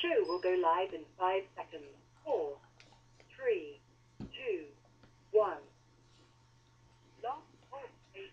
show will go live in 5 seconds. 4, 3, 2, 1. Lost point 8.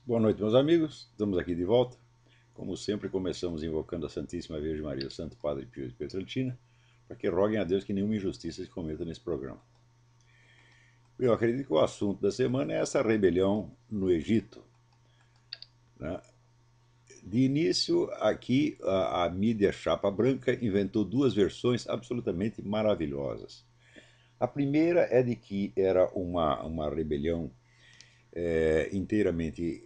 Boa noite, meus amigos. Estamos aqui de volta. Como sempre, começamos invocando a Santíssima Virgem Maria, o Santo Padre Pio de Pietrelcina, para que roguem a Deus que nenhuma injustiça se cometa nesse programa. Eu acredito que o assunto da semana é essa rebelião no Egito, né? De início, aqui a mídia chapa branca inventou duas versões absolutamente maravilhosas. A primeira é de que era uma rebelião inteiramente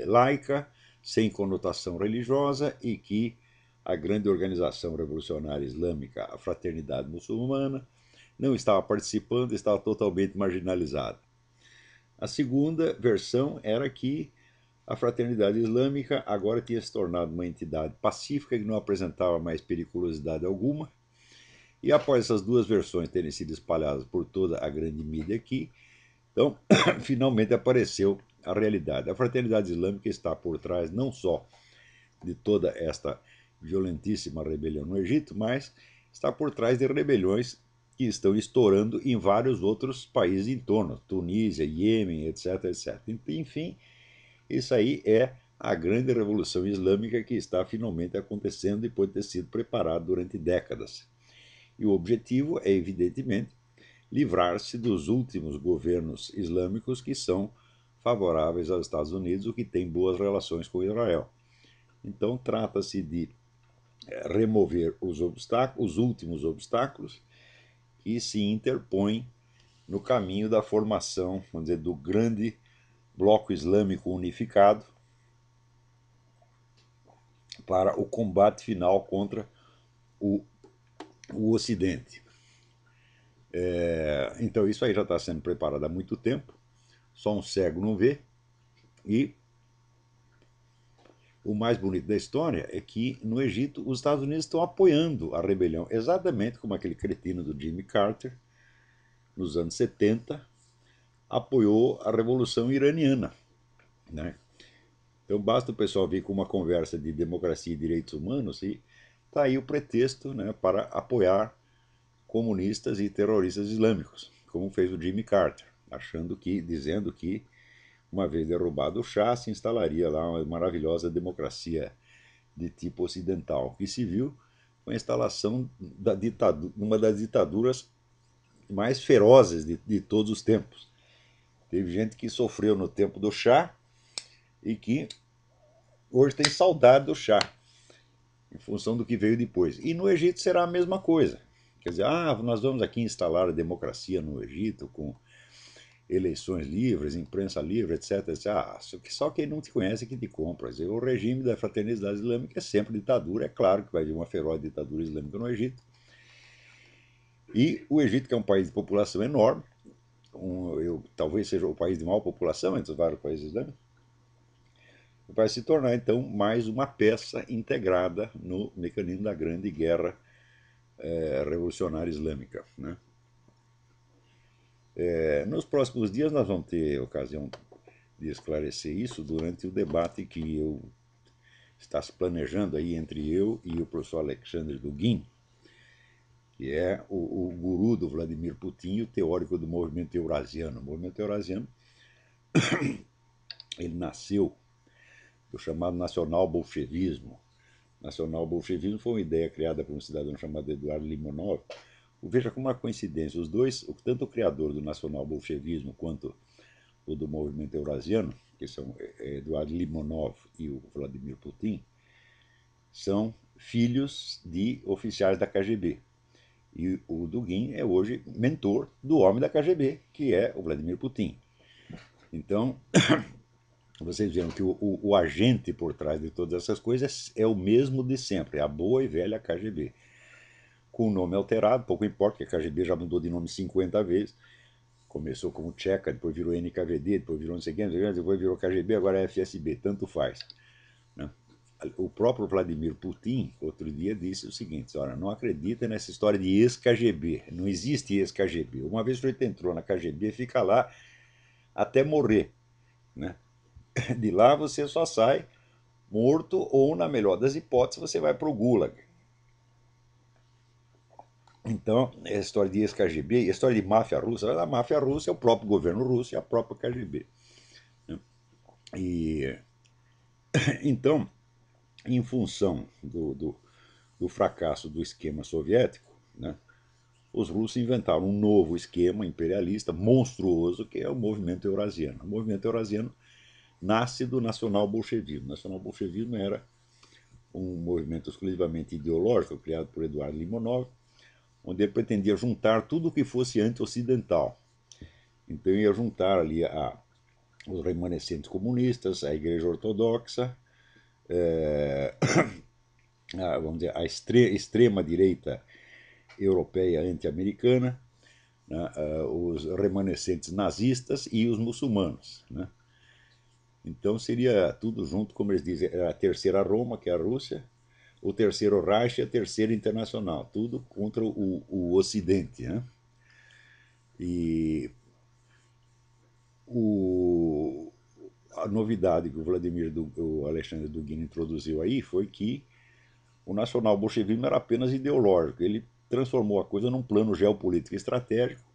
laica, sem conotação religiosa, e que a grande organização revolucionária islâmica, a Fraternidade Muçulmana, não estava participando, estava totalmente marginalizada. A segunda versão era que a Fraternidade Islâmica agora tinha se tornado uma entidade pacífica que não apresentava mais periculosidade alguma. E após essas duas versões terem sido espalhadas por toda a grande mídia aqui, então finalmente apareceu a realidade. A Fraternidade Islâmica está por trás não só de toda esta violentíssima rebelião no Egito, mas está por trás de rebeliões que estão estourando em vários outros países em torno, Tunísia, Iêmen, etc, etc. Enfim, isso aí é a grande revolução islâmica que está finalmente acontecendo depois de ter sido preparada durante décadas. E o objetivo é, evidentemente, livrar-se dos últimos governos islâmicos que são favoráveis aos Estados Unidos, o que tem boas relações com Israel. Então, trata-se de remover os últimos obstáculos que se interpõem no caminho da formação, vamos dizer, do grande bloco islâmico unificado para o combate final contra o, o Ocidente. Então, isso aí já está sendo preparado há muito tempo, só um cego não vê, e o mais bonito da história é que no Egito os Estados Unidos estão apoiando a rebelião, exatamente como aquele cretino do Jimmy Carter, nos anos 70, apoiou a Revolução Iraniana, né? Então basta o pessoal vir com uma conversa de democracia e direitos humanos e está aí o pretexto, né, para apoiar comunistas e terroristas islâmicos, como fez o Jimmy Carter, dizendo que uma vez derrubado o Shah, se instalaria lá uma maravilhosa democracia de tipo ocidental, que se viu com a instalação da ditadura, uma das ditaduras mais ferozes de todos os tempos. Teve gente que sofreu no tempo do Shah e que hoje tem saudade do Shah, em função do que veio depois. E no Egito será a mesma coisa. Quer dizer, nós vamos aqui instalar a democracia no Egito com eleições livres, imprensa livre, etc, etc. Só quem não te conhece é que te compra. Quer dizer, o regime da Fraternidade Islâmica é sempre ditadura. É claro que vai vir uma feroz ditadura islâmica no Egito. E o Egito, que é um país de população enorme, talvez seja o país de maior população entre os vários países islâmicos, vai se tornar então mais uma peça integrada no mecanismo da grande guerra revolucionária islâmica, né? Nos próximos dias nós vamos ter ocasião de esclarecer isso durante o debate que está se planejando aí entre eu e o professor Alexandre Dugin, que é o guru do Vladimir Putin e o teórico do movimento eurasiano. O movimento eurasiano ele nasceu do chamado nacional-bolchevismo. Nacional-bolchevismo foi uma ideia criada por um cidadão chamado Eduardo Limonov. Veja como uma coincidência, os dois, tanto o criador do nacional-bolchevismo quanto o do movimento eurasiano, que são Eduardo Limonov e o Vladimir Putin, são filhos de oficiais da KGB. E o Dugin é hoje mentor do homem da KGB, que é o Vladimir Putin. Então, vocês viram que o agente por trás de todas essas coisas é o mesmo de sempre, é a boa e velha KGB. Com o nome alterado, pouco importa, que a KGB já mudou de nome 50 vezes. Começou como Tcheca, depois virou NKVD, depois virou não sei quem, depois virou KGB, agora é FSB, tanto faz. Né? O próprio Vladimir Putin, outro dia, disse o seguinte: olha, não acredita nessa história de ex-KGB, não existe ex-KGB. Uma vez que você entrou na KGB, fica lá até morrer. Né? De lá você só sai morto ou, na melhor das hipóteses, você vai para o Gulag. Então, a história de ex-KGB, a história de máfia russa, a máfia russa é o próprio governo russo e a própria KGB. E, então, em função do fracasso do esquema soviético, né, os russos inventaram um novo esquema imperialista monstruoso, que é o movimento eurasiano. O movimento eurasiano nasce do nacional-bolchevismo. O nacional-bolchevismo era um movimento exclusivamente ideológico, criado por Eduardo Limonov, onde ele pretendia juntar tudo o que fosse anti-ocidental. Então ia juntar ali os remanescentes comunistas, a Igreja Ortodoxa, vamos dizer, a extrema-direita europeia anti-americana, né, os remanescentes nazistas e os muçulmanos. Né? Então seria tudo junto, como eles dizem, a terceira Roma, que é a Rússia, o terceiro Reich e a terceira Internacional, tudo contra o Ocidente. Né? E o, a novidade que o Alexandre Dugin introduziu aí foi que o nacional-bolchevismo era apenas ideológico. Ele transformou a coisa num plano geopolítico estratégico,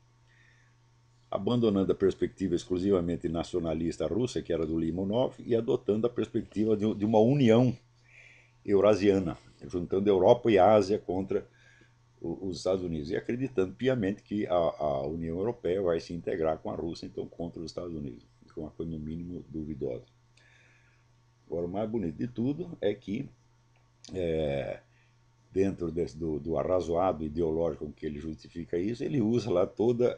abandonando a perspectiva exclusivamente nacionalista russa, que era do Limonov, e adotando a perspectiva de uma união eurasiana, juntando Europa e Ásia contra os Estados Unidos, e acreditando piamente que a União Europeia vai se integrar com a Rússia, então contra os Estados Unidos, que é uma coisa no mínimo duvidosa. Agora, o mais bonito de tudo é que, dentro do arrazoado ideológico com que ele justifica isso, ele usa lá toda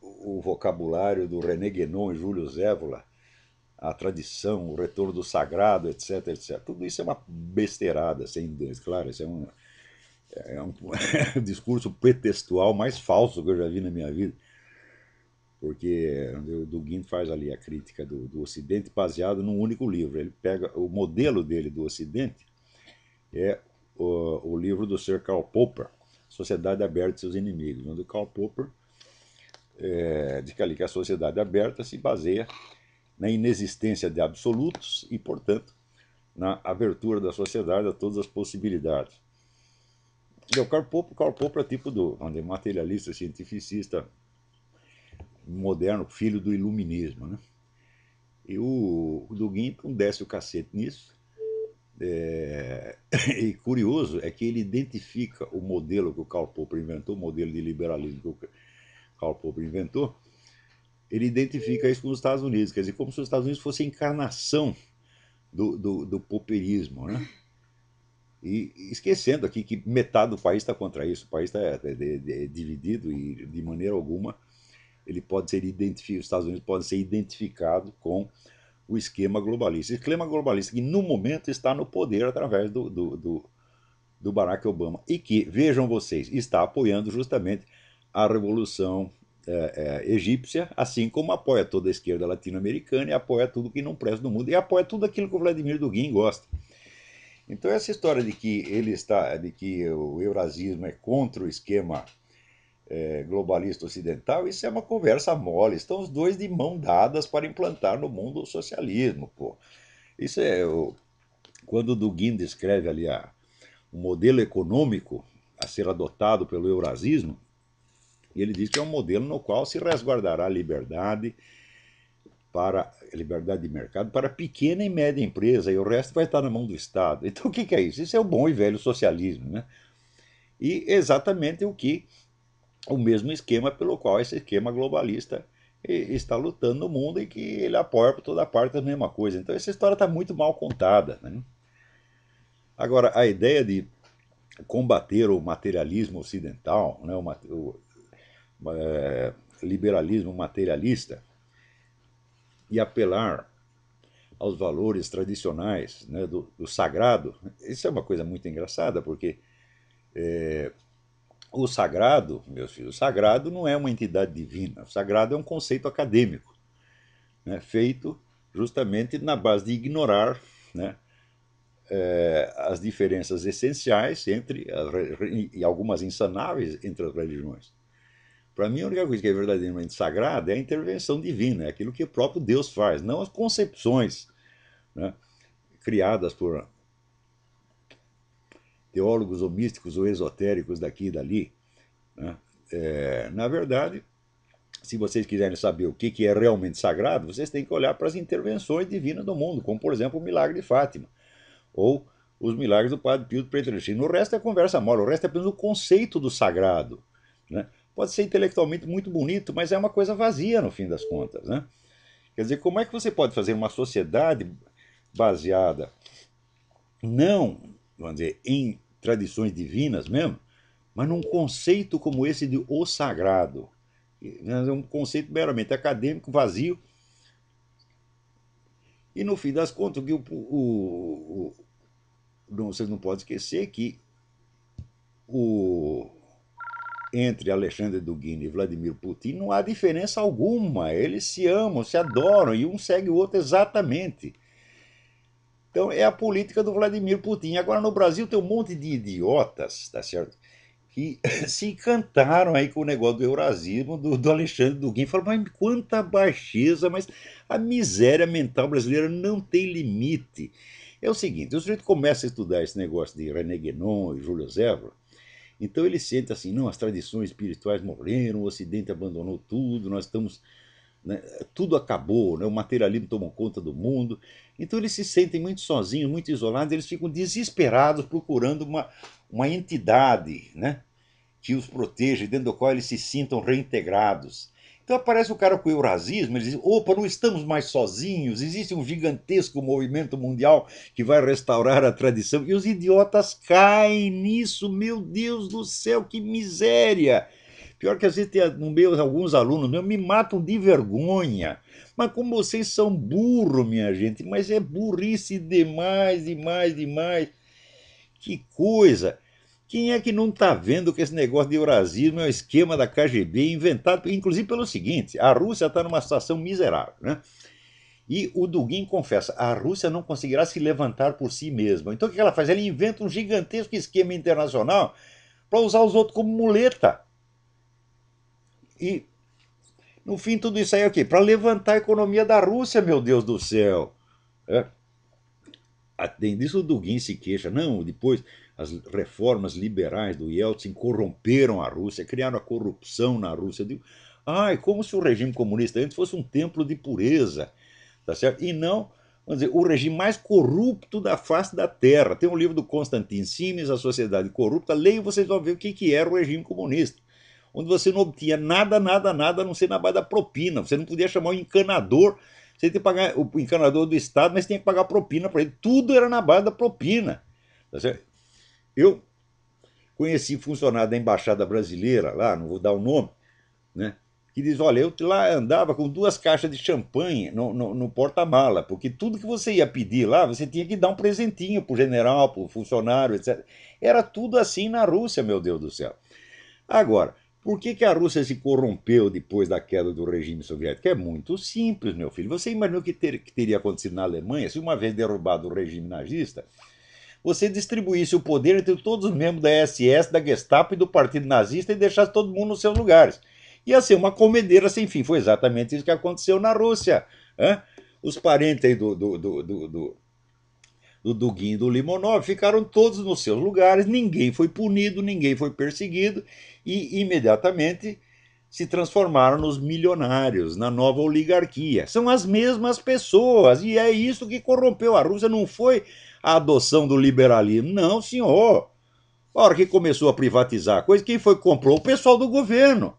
o vocabulário do René Guénon e Júlio Zévola, a tradição, o retorno do sagrado, etc, etc. Tudo isso é uma besteirada, sem dúvida. Claro, isso é um discurso pretextual mais falso que eu já vi na minha vida, porque o Dugin faz ali a crítica do Ocidente baseado num único livro. Ele pega o modelo dele do Ocidente, é o livro do Sir Karl Popper, Sociedade Aberta e seus Inimigos, onde o Karl Popper diz que a sociedade aberta se baseia na inexistência de absolutos e, portanto, na abertura da sociedade a todas as possibilidades. E o Karl Popper é tipo do materialista, cientificista moderno, filho do iluminismo. Né? E o Dugin desce o cacete nisso. E curioso é que ele identifica o modelo que o Karl Popper inventou, o modelo de liberalismo que o Karl Popper inventou, ele identifica isso com os Estados Unidos, quer dizer, como se os Estados Unidos fosse a encarnação do popperismo, né? E esquecendo aqui que metade do país está contra isso, o país está dividido e de maneira alguma ele pode ser identificado, os Estados Unidos podem ser identificados com o esquema globalista. O esquema globalista que no momento está no poder através do Barack Obama e que, vejam vocês, está apoiando justamente a revolução egípcia, assim como apoia toda a esquerda latino-americana e apoia tudo que não presta no mundo e apoia tudo aquilo que o Vladimir Dugin gosta. Então essa história de que o eurasismo é contra o esquema globalista ocidental, isso é uma conversa mole. Estão os dois de mão dadas para implantar no mundo o socialismo, pô. Isso é quando o Dugin descreve ali o modelo econômico a ser adotado pelo eurasismo, e ele diz que é um modelo no qual se resguardará a liberdade de mercado para pequena e média empresa, e o resto vai estar na mão do Estado. Então o que é isso? Isso é o bom e velho socialismo, né? E exatamente o mesmo esquema pelo qual esse esquema globalista está lutando no mundo e que ele apoia por toda parte a mesma coisa. Então essa história está muito mal contada. Né? Agora, a ideia de combater o materialismo ocidental, né, liberalismo materialista, e apelar aos valores tradicionais, né, do sagrado. Isso é uma coisa muito engraçada, porque o sagrado, meus filhos, o sagrado não é uma entidade divina, o sagrado é um conceito acadêmico, né, feito justamente na base de ignorar, né, as diferenças essenciais entre e algumas insanáveis entre as religiões. Para mim, a única coisa que é verdadeiramente sagrada é a intervenção divina, é aquilo que o próprio Deus faz, não as concepções, né, criadas por teólogos ou místicos ou esotéricos daqui e dali. Né? Na verdade, se vocês quiserem saber o que é realmente sagrado, vocês têm que olhar para as intervenções divinas do mundo, como por exemplo o milagre de Fátima, ou os milagres do Padre Pio do Pietrelcino. O resto é conversa mole, o resto é apenas o conceito do sagrado. Né? Pode ser intelectualmente muito bonito, mas é uma coisa vazia no fim das contas. Né? Quer dizer, como é que você pode fazer uma sociedade baseada não, vamos dizer, em tradições divinas mesmo, mas num conceito como esse de o sagrado? É um conceito meramente acadêmico, vazio, e no fim das contas, vocês não podem esquecer que o, entre Alexandre Dugin e Vladimir Putin não há diferença alguma. Eles se amam, se adoram e um segue o outro exatamente. Então é a política do Vladimir Putin. Agora no Brasil tem um monte de idiotas, tá certo? Que se encantaram aí com o negócio do eurasismo do Alexandre Dugin. Falaram, mas quanta baixeza, mas a miséria mental brasileira não tem limite. É o seguinte, o sujeito começa a estudar esse negócio de René Guénon e Júlio Zévora, então ele sente assim, não, as tradições espirituais morreram, o Ocidente abandonou tudo, nós estamos, né, tudo acabou, né, o materialismo tomou conta do mundo. Então eles se sentem muito sozinhos, muito isolados, eles ficam desesperados procurando uma entidade, né, que os proteja, dentro do qual eles se sintam reintegrados. Então aparece o cara com o eurasismo, ele diz, opa, não estamos mais sozinhos, existe um gigantesco movimento mundial que vai restaurar a tradição. E os idiotas caem nisso, meu Deus do céu, que miséria! Pior que às vezes tem no meio alguns alunos meus me matam de vergonha. Mas como vocês são burros, minha gente, mas é burrice demais, demais, demais. Que coisa! Quem é que não está vendo que esse negócio de eurasismo é um esquema da KGB inventado, inclusive pelo seguinte, a Rússia está numa situação miserável, né? E o Dugin confessa, a Rússia não conseguirá se levantar por si mesma. Então o que ela faz? Ela inventa um gigantesco esquema internacional para usar os outros como muleta. E, no fim, tudo isso aí é o quê? Para levantar a economia da Rússia, meu Deus do céu. É. Além disso, o Dugin se queixa. Não, depois as reformas liberais do Yeltsin corromperam a Rússia, criaram a corrupção na Rússia. Digo, ai, como se o regime comunista antes fosse um templo de pureza, tá certo? E não, vamos dizer, o regime mais corrupto da face da Terra. Tem um livro do Konstantin Simes, A Sociedade Corrupta. Leiam, vocês vão ver o que era o regime comunista. Onde você não obtinha nada, nada, nada, a não ser na base da propina. Você não podia chamar o encanador. Você tinha que pagar o encanador do Estado, mas tinha que pagar propina para ele. Tudo era na base da propina. Tá certo? Eu conheci funcionário da embaixada brasileira, lá, não vou dar o nome, né? Que diz, olha, eu lá andava com 2 caixas de champanhe no porta-mala, porque tudo que você ia pedir lá, você tinha que dar um presentinho pro general, pro funcionário, etc. Era tudo assim na Rússia, meu Deus do céu. Agora, por que a Rússia se corrompeu depois da queda do regime soviético? É muito simples, meu filho. Você imaginou que teria acontecido na Alemanha se, uma vez derrubado o regime nazista, você distribuísse o poder entre todos os membros da SS, da Gestapo e do Partido Nazista e deixasse todo mundo nos seus lugares? Ia ser uma comedeira sem fim. Foi exatamente isso que aconteceu na Rússia. Hein? Os parentes aí do Dugin e do Limonov ficaram todos nos seus lugares, ninguém foi punido, ninguém foi perseguido e imediatamente se transformaram nos milionários, na nova oligarquia. São as mesmas pessoas e é isso que corrompeu a Rússia. Não foi a adoção do liberalismo, não, senhor. A hora que começou a privatizar a coisa, quem foi que comprou? O pessoal do governo,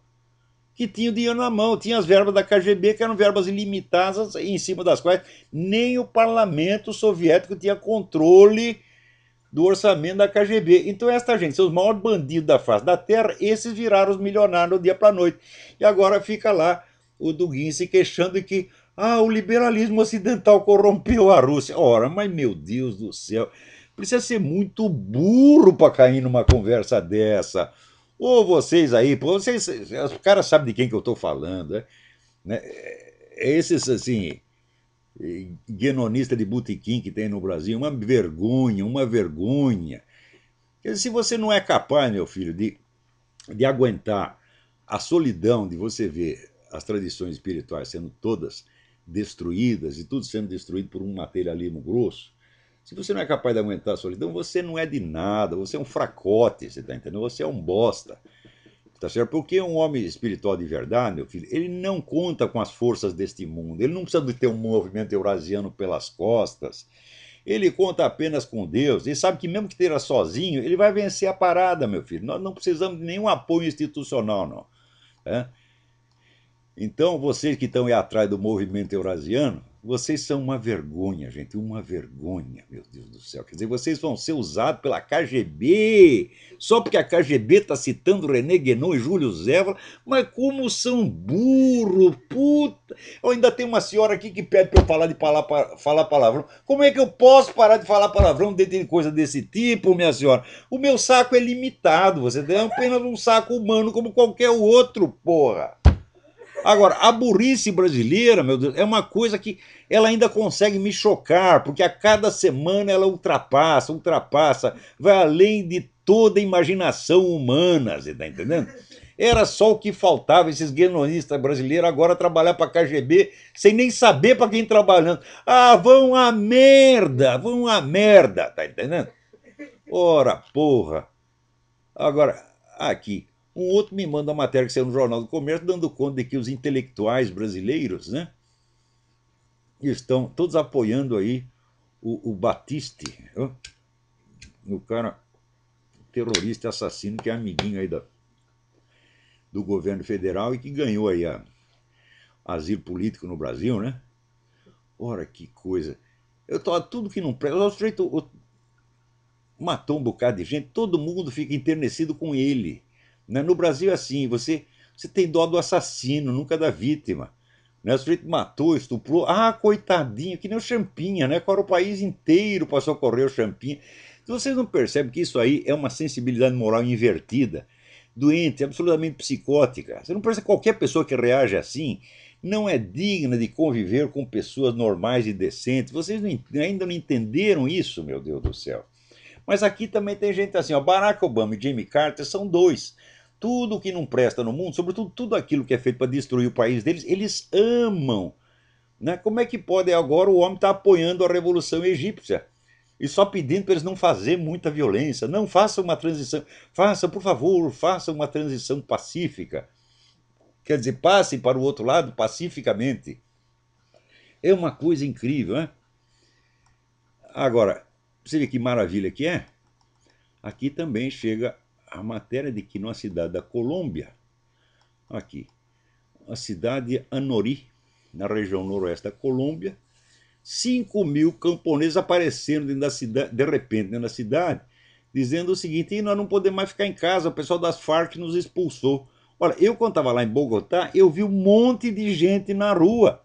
que tinha o dinheiro na mão, tinha as verbas da KGB, que eram verbas ilimitadas, em cima das quais nem o parlamento soviético tinha controle do orçamento da KGB. Então esta gente, são os maiores bandidos da face da terra, esses viraram os milionários do dia para a noite. E agora fica lá o Dugin se queixando de que o liberalismo ocidental corrompeu a Rússia. Ora, mas meu Deus do céu, precisa ser muito burro para cair numa conversa dessa. Ou vocês aí, vocês, os caras sabem de quem que eu estou falando, né? Esses assim, guenonistas de botequim que tem no Brasil, uma vergonha, uma vergonha. Quer dizer, se você não é capaz, meu filho, de aguentar a solidão de você ver as tradições espirituais sendo todas destruídas e tudo sendo destruído por um materialismo grosso, se você não é capaz de aguentar a solidão, você não é de nada, você é um fracote, você está entendendo? Você é um bosta. Tá certo? Porque um homem espiritual de verdade, meu filho, ele não conta com as forças deste mundo, ele não precisa de ter um movimento eurasiano pelas costas, ele conta apenas com Deus, ele sabe que mesmo que esteja sozinho, ele vai vencer a parada, meu filho. Nós não precisamos de nenhum apoio institucional, não. É? Então, vocês que estão aí atrás do movimento eurasiano, vocês são uma vergonha, gente, uma vergonha, meu Deus do céu. Quer dizer, vocês vão ser usados pela KGB, só porque a KGB está citando René Guénon e Júlio Zévola, mas como são burro, puta. Eu ainda tem uma senhora aqui que pede para eu falar de falar palavrão. Como é que eu posso parar de falar palavrão dentro de coisa desse tipo, minha senhora? O meu saco é limitado, você tem apenas um saco humano como qualquer outro, porra. Agora, a burrice brasileira, meu Deus, é uma coisa que ela ainda consegue me chocar, porque a cada semana ela ultrapassa, vai além de toda a imaginação humana, você tá entendendo? Era só o que faltava esses guenonistas brasileiros agora trabalhar para a KGB sem nem saber para quem trabalhando. Vão a merda, tá entendendo? Ora, porra. Agora, aqui, um outro me manda uma matéria que saiu no Jornal do Comércio dando conta de que os intelectuais brasileiros, né, estão todos apoiando aí o Batiste, o cara terrorista assassino que é amiguinho aí do governo federal e que ganhou aí asilo político no Brasil, né? Ora, que coisa. Tudo que não presta. O sujeito matou um bocado de gente, todo mundo fica enternecido com ele. Né? No Brasil é assim, você tem dó do assassino, nunca da vítima. Né? O sujeito matou, estuprou, coitadinho, que nem o Champinha, né? Agora o país inteiro para socorrer o Champinha. Vocês não percebem que isso aí é uma sensibilidade moral invertida, doente, absolutamente psicótica. Você não percebe que qualquer pessoa que reage assim não é digna de conviver com pessoas normais e decentes. Vocês ainda não entenderam isso, meu Deus do céu. Mas aqui também tem gente assim, Barack Obama e Jimmy Carter são dois. Tudo que não presta no mundo, sobretudo tudo aquilo que é feito para destruir o país deles, eles amam. Né? Como é que pode agora o homem estar apoiando a Revolução Egípcia? E só pedindo para eles não fazer muita violência. Não, faça uma transição. Faça, por favor, faça uma transição pacífica. Quer dizer, passe para o outro lado pacificamente. É uma coisa incrível, né? Agora, você vê que maravilha que é? Aqui também chega a matéria de que numa cidade da Colômbia, aqui, a cidade de Anorí, na região noroeste da Colômbia, 5.000 camponeses aparecendo dentro da cidade, de repente dentro da cidade, dizendo o seguinte: nós não podemos mais ficar em casa, o pessoal das Farc nos expulsou. Olha, eu quando estava lá em Bogotá, eu vi um monte de gente na rua,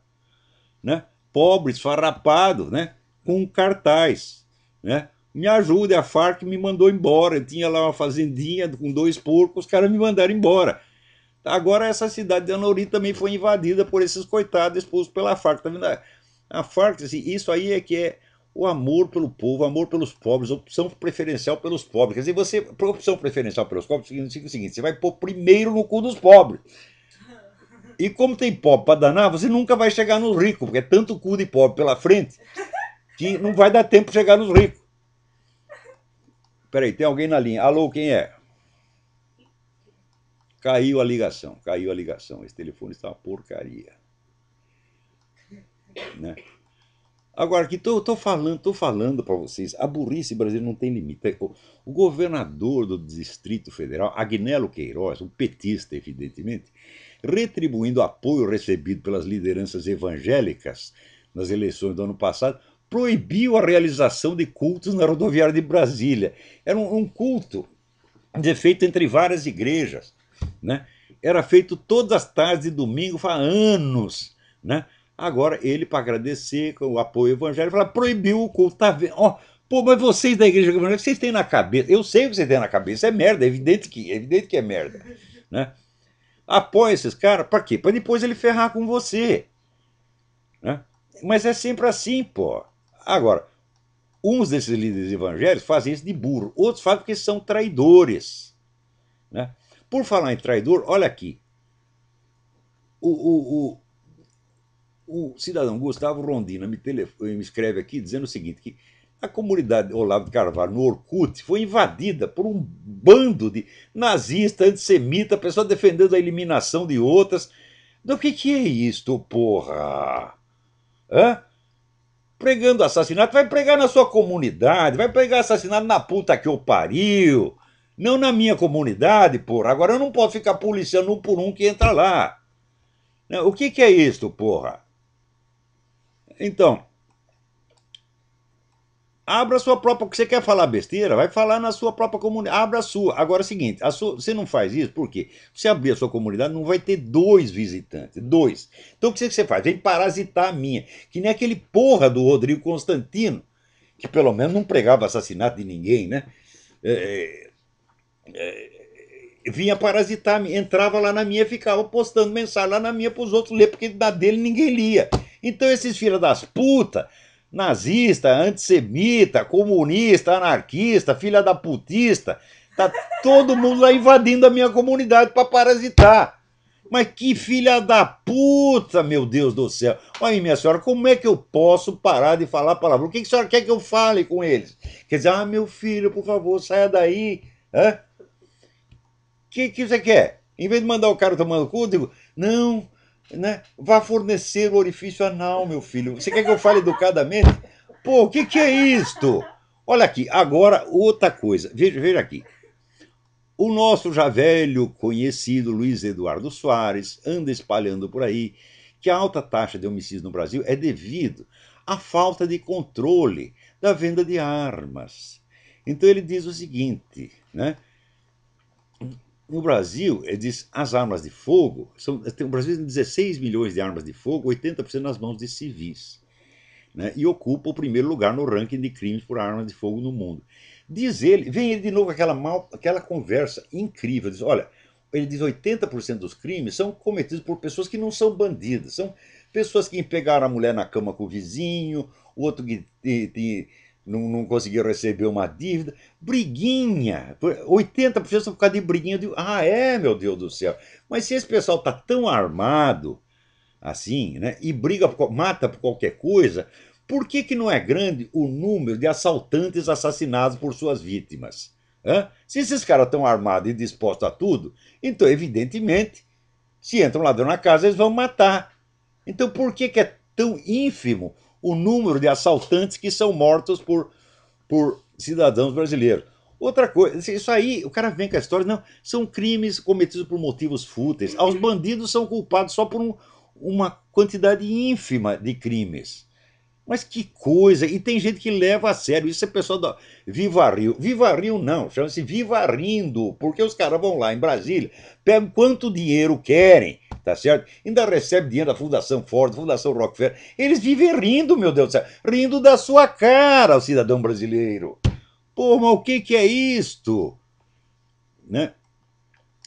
né? Pobres, farrapados, né? Com cartaz, né? Me ajude, a Farc me mandou embora. Eu tinha lá uma fazendinha com 2 porcos, os caras me mandaram embora. Agora essa cidade de Anorí também foi invadida por esses coitados expulsos pela Farc. Tá vendo? A Farc, assim, isso aí é que é o amor pelo povo, o amor pelos pobres, opção preferencial pelos pobres. Quer dizer, você, opção preferencial pelos pobres, significa o seguinte: você vai pôr primeiro no cu dos pobres. E como tem pobre para danar, você nunca vai chegar nos ricos, porque é tanto cu de pobre pela frente que não vai dar tempo de chegar nos ricos. Peraí, tem alguém na linha. Alô, quem é? Caiu a ligação, caiu a ligação. Esse telefone está uma porcaria. Né? Agora, aqui estou falando para vocês, a burrice brasileira não tem limite. O governador do Distrito Federal, Agnello Queiroz, um petista, evidentemente, retribuindo o apoio recebido pelas lideranças evangélicas nas eleições do ano passado, proibiu a realização de cultos na rodoviária de Brasília. Era um culto feito entre várias igrejas, né? Era feito todas as tardes de domingo, há anos, né? Agora ele, para agradecer com o apoio evangélico, proibiu o culto. Tá vendo? Oh, pô, mas vocês da igreja evangélica, vocês têm na cabeça, eu sei o que vocês têm na cabeça, é merda, é evidente que é merda, né? Apoia esses caras, para quê? Para depois ele ferrar com você, né? Mas é sempre assim, pô. Agora, uns desses líderes evangélicos fazem isso de burro, outros fazem porque são traidores, né? Por falar em traidor, olha aqui. O, o, o cidadão Gustavo Rondina me escreve aqui dizendo o seguinte, que a comunidade Olavo de Carvalho no Orkut foi invadida por um bando de nazistas, antissemitas, pessoas defendendo a eliminação de outras. Do que é isto, porra? Hã? Pregando assassinato, vai pregar na sua comunidade, vai pregar assassinato na puta que eu pariu. Não na minha comunidade, porra. Agora eu não posso ficar policiando um por um que entra lá. O que é isto, porra? Então, abra a sua própria. Você quer falar besteira? Vai falar na sua própria comunidade. Abra a sua. Agora é o seguinte: você não faz isso por quê? Se abrir a sua comunidade, não vai ter 2 visitantes. 2. Então o que você faz? Vem parasitar a minha. Que nem aquele porra do Rodrigo Constantino, que pelo menos não pregava assassinato de ninguém, né? Vinha parasitar, entrava lá na minha, ficava postando mensagem lá na minha para os outros ler, porque na dele ninguém lia. Então esses filhos das putas, nazista, antissemita, comunista, anarquista, filha da putista, tá todo mundo lá invadindo a minha comunidade para parasitar. Mas que filha da puta, meu Deus do céu. Olha, minha senhora, como é que eu posso parar de falar palavrão? O que a senhora quer que eu fale com eles? Quer dizer, meu filho, por favor, saia daí. Hã? Que você quer? Em vez de mandar o cara tomando cu, eu digo, não, né? Vá fornecer o orifício anal, meu filho. Você quer que eu fale educadamente? Pô, o que é isto? Olha aqui, agora outra coisa. Veja aqui. O nosso já velho conhecido Luiz Eduardo Soares anda espalhando por aí que a alta taxa de homicídios no Brasil é devido à falta de controle da venda de armas. Então ele diz o seguinte, né? No Brasil, ele diz, as armas de fogo, o Brasil tem 16 milhões de armas de fogo, 80% nas mãos de civis, né? E ocupa o primeiro lugar no ranking de crimes por armas de fogo no mundo. Diz ele, vem ele de novo aquela conversa incrível, diz, olha, ele diz 80% dos crimes são cometidos por pessoas que não são bandidas, são pessoas que pegaram a mulher na cama com o vizinho, o outro que não conseguiu receber uma dívida, briguinha, 80% são por causa de briguinha. Meu Deus do céu, mas se esse pessoal tá tão armado assim, né, e mata por qualquer coisa, por que não é grande o número de assaltantes assassinados por suas vítimas? Se esses caras estão armados e dispostos a tudo, então evidentemente, se entra um ladrão na casa, eles vão matar. Então por que é tão ínfimo o número de assaltantes que são mortos por cidadãos brasileiros? Outra coisa, isso aí, o cara vem com a história, não, são crimes cometidos por motivos fúteis. Os bandidos são culpados só por uma quantidade ínfima de crimes. Mas que coisa! E tem gente que leva a sério. Isso é pessoal da Viva Rio. Viva Rio não, chama-se Viva Rindo, porque os caras vão lá em Brasília, pegam quanto dinheiro querem, tá certo? Ainda recebe dinheiro da Fundação Ford, Fundação Rockefeller. Eles vivem rindo, meu Deus do céu. Rindo da sua cara, o cidadão brasileiro. Pô, mas o que é isto? Né?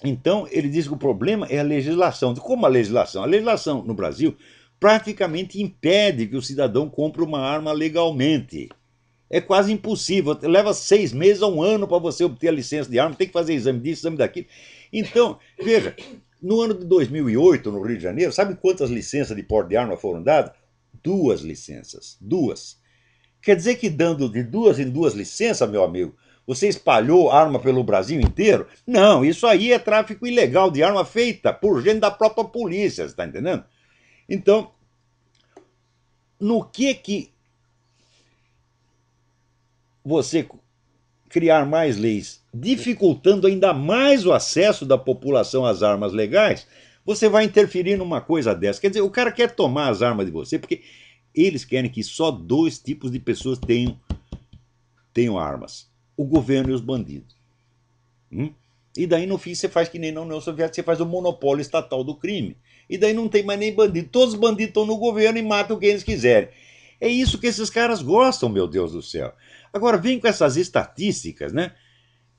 Então, ele diz que o problema é a legislação. Como a legislação? A legislação no Brasil praticamente impede que o cidadão compre uma arma legalmente. É quase impossível. Leva 6 meses a 1 ano para você obter a licença de arma. Tem que fazer exame disso, exame daquilo. Então, veja, no ano de 2008, no Rio de Janeiro, sabe quantas licenças de porte de arma foram dadas? 2 licenças. 2. Quer dizer que dando de 2 em 2 licenças, meu amigo, você espalhou arma pelo Brasil inteiro? Não, isso aí é tráfico ilegal de arma feita por gente da própria polícia, você está entendendo? Então, no que você criar mais leis, dificultando ainda mais o acesso da população às armas legais, você vai interferir numa coisa dessa. Quer dizer, o cara quer tomar as armas de você porque Eles querem que só dois tipos de pessoas tenham armas: o governo e os bandidos. E daí, no fim, você faz que nem na União Soviética, você faz o monopólio estatal do crime. E daí não tem mais nem bandido. Todos os bandidos estão no governo e matam quem eles quiserem. É isso que esses caras gostam, meu Deus do céu. Agora, vem com essas estatísticas, né?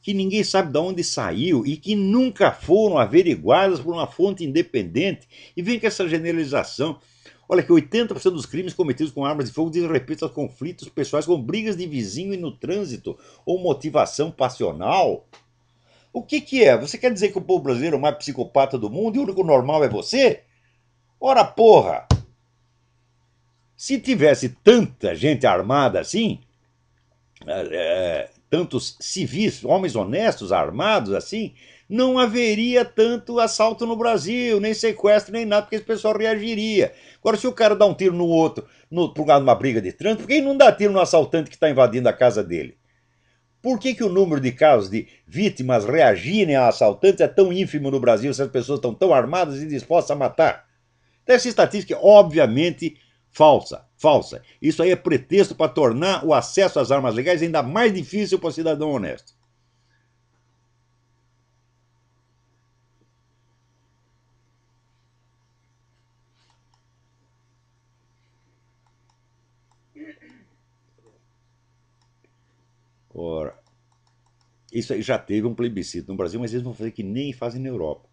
Que ninguém sabe de onde saiu e que nunca foram averiguadas por uma fonte independente. E vem com essa generalização. Olha que 80% dos crimes cometidos com armas de fogo dizem respeito a conflitos pessoais, com brigas de vizinho e no trânsito, ou motivação passional. O que é? Você quer dizer que o povo brasileiro é o mais psicopata do mundo e o único normal é você? Ora porra! Se tivesse tanta gente armada assim, tantos civis, homens honestos armados assim, não haveria tanto assalto no Brasil, nem sequestro, nem nada, porque esse pessoal reagiria. Agora, se o cara dá um tiro no outro, por causa de uma briga de trânsito, por que ele não dá tiro no assaltante que está invadindo a casa dele? Por que o número de casos de vítimas reagirem a assaltantes é tão ínfimo no Brasil se as pessoas estão tão armadas e dispostas a matar? Então, essa estatística é obviamente falsa. Falsa. Isso aí é pretexto para tornar o acesso às armas legais ainda mais difícil para o cidadão honesto. Ora, isso aí já teve um plebiscito no Brasil, mas eles vão fazer que nem fazem na Europa.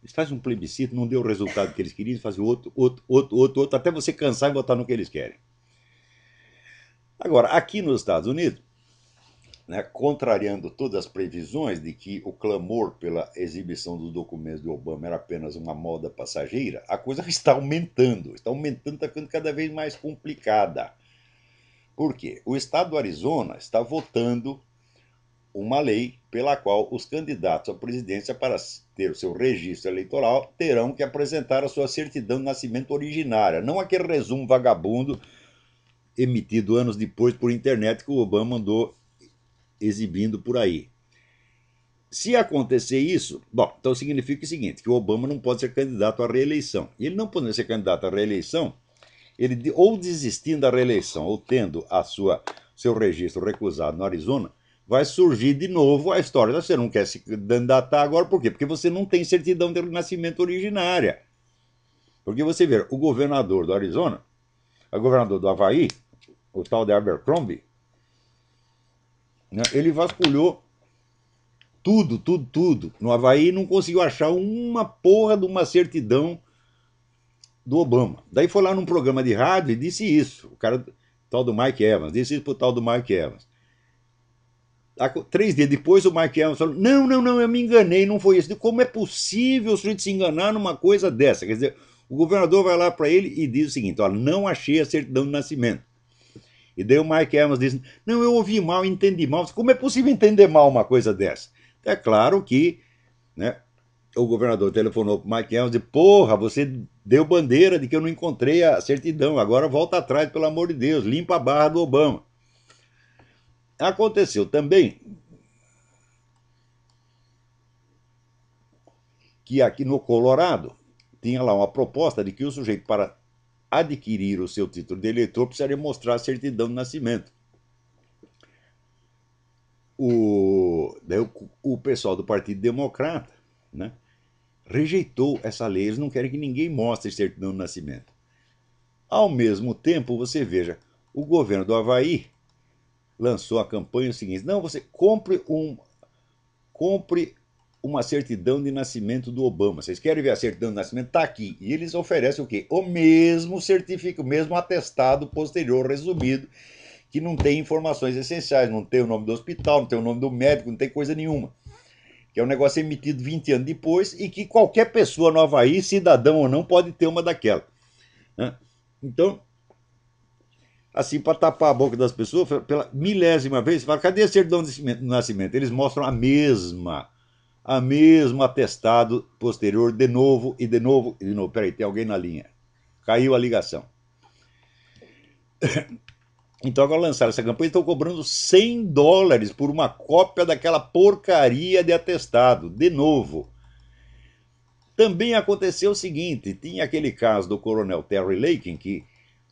Eles fazem um plebiscito, não deu o resultado que eles queriam, eles fazem outro, até você cansar e votar no que eles querem. Agora, aqui nos Estados Unidos, né, contrariando todas as previsões de que o clamor pela exibição dos documentos de Obama era apenas uma moda passageira, a coisa está aumentando, está ficando cada vez mais complicada. Por quê? O estado do Arizona está votando uma lei pela qual os candidatos à presidência, para ter o seu registro eleitoral, terão que apresentar a sua certidão de nascimento originária, não aquele resumo vagabundo emitido anos depois por internet que o Obama andou exibindo por aí. Se acontecer isso, bom, então significa o seguinte, que o Obama não pode ser candidato à reeleição. E ele não podendo ser candidato à reeleição, ele ou desistindo da reeleição ou tendo seu registro recusado no Arizona, vai surgir de novo a história. Você não quer se candidatar agora, por quê? Porque você não tem certidão de nascimento originária. Porque você vê, o governador do Arizona, o governador do Havaí, o tal de Abercrombie, né, ele vasculhou tudo no Havaí e não conseguiu achar uma porra de uma certidão do Obama. Daí foi lá num programa de rádio e disse isso. O cara, tal do Mike Evans, disse isso pro tal do Mike Evans. 3 dias depois o Mike Evans falou: não, eu me enganei, não foi isso. Como é possível o sujeito se enganar numa coisa dessa? Quer dizer, o governador vai lá para ele e diz o seguinte: olha, não achei a certidão de nascimento. E daí o Mike Evans diz: não, eu ouvi mal, entendi mal. Como é possível entender mal uma coisa dessa? É claro que, né, o governador telefonou para o Mike Evans e disse: porra, você deu bandeira de que eu não encontrei a certidão, agora volta atrás, pelo amor de Deus, limpa a barra do Obama. Aconteceu também que aqui no Colorado tinha lá uma proposta de que o sujeito, para adquirir o seu título de eleitor, precisaria mostrar a certidão de nascimento. O pessoal do Partido Democrata, né, rejeitou essa lei. Eles não querem que ninguém mostre certidão de nascimento. Ao mesmo tempo, você veja, o governo do Havaí lançou a campanha seguinte: não, você compre uma certidão de nascimento do Obama. Vocês querem ver a certidão de nascimento? Está aqui. E eles oferecem o quê? O mesmo certificado, o mesmo atestado posterior resumido, que não tem informações essenciais, não tem o nome do hospital, não tem o nome do médico, não tem coisa nenhuma. Que é um negócio emitido 20 anos depois e que qualquer pessoa no Havaí, cidadão ou não, pode ter uma daquela. Então, assim, para tapar a boca das pessoas, pela milésima vez, fala: cadê a certidão de nascimento? Eles mostram a mesmo atestado posterior, de novo, e de novo, e de novo. Peraí, tem alguém na linha. Caiu a ligação. Então agora lançaram essa campanha e estão cobrando $100 por uma cópia daquela porcaria de atestado. De novo. Também aconteceu o seguinte: tinha aquele caso do coronel Terry Lake, em que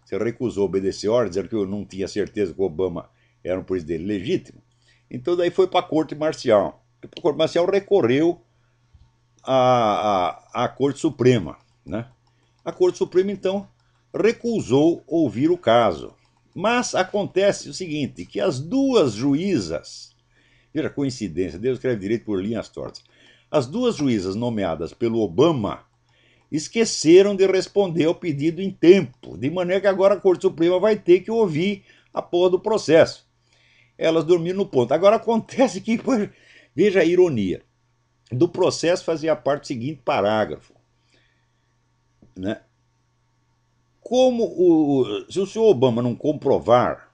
Você recusou obedecer ordens, dizendo que eu não tinha certeza que o Obama era um presidente legítimo. Então daí foi para a Corte Marcial. A Corte Marcial recorreu à Corte Suprema, né? A Corte Suprema, então, recusou ouvir o caso. Mas acontece o seguinte, que as duas juízas, veja a coincidência, Deus escreve direito por linhas tortas, as duas juízas nomeadas pelo Obama esqueceram de responder ao pedido em tempo, de maneira que agora a Corte Suprema vai ter que ouvir a porra do processo. Elas dormiram no ponto. Agora acontece que, veja a ironia, do processo fazia parte do seguinte parágrafo, né? Se o senhor Obama não comprovar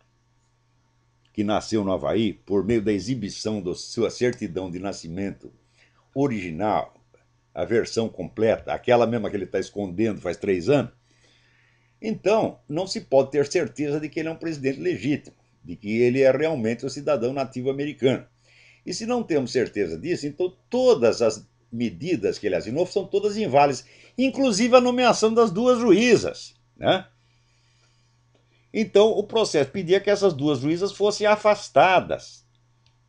que nasceu no Havaí por meio da exibição da sua certidão de nascimento original, a versão completa, aquela mesma que ele está escondendo faz 3 anos, então não se pode ter certeza de que ele é um presidente legítimo, de que ele é realmente um cidadão nativo americano. E se não temos certeza disso, então todas as medidas que ele assinou são todas inválidas, inclusive a nomeação das duas juízas, né? Então o processo pedia que essas duas juízas fossem afastadas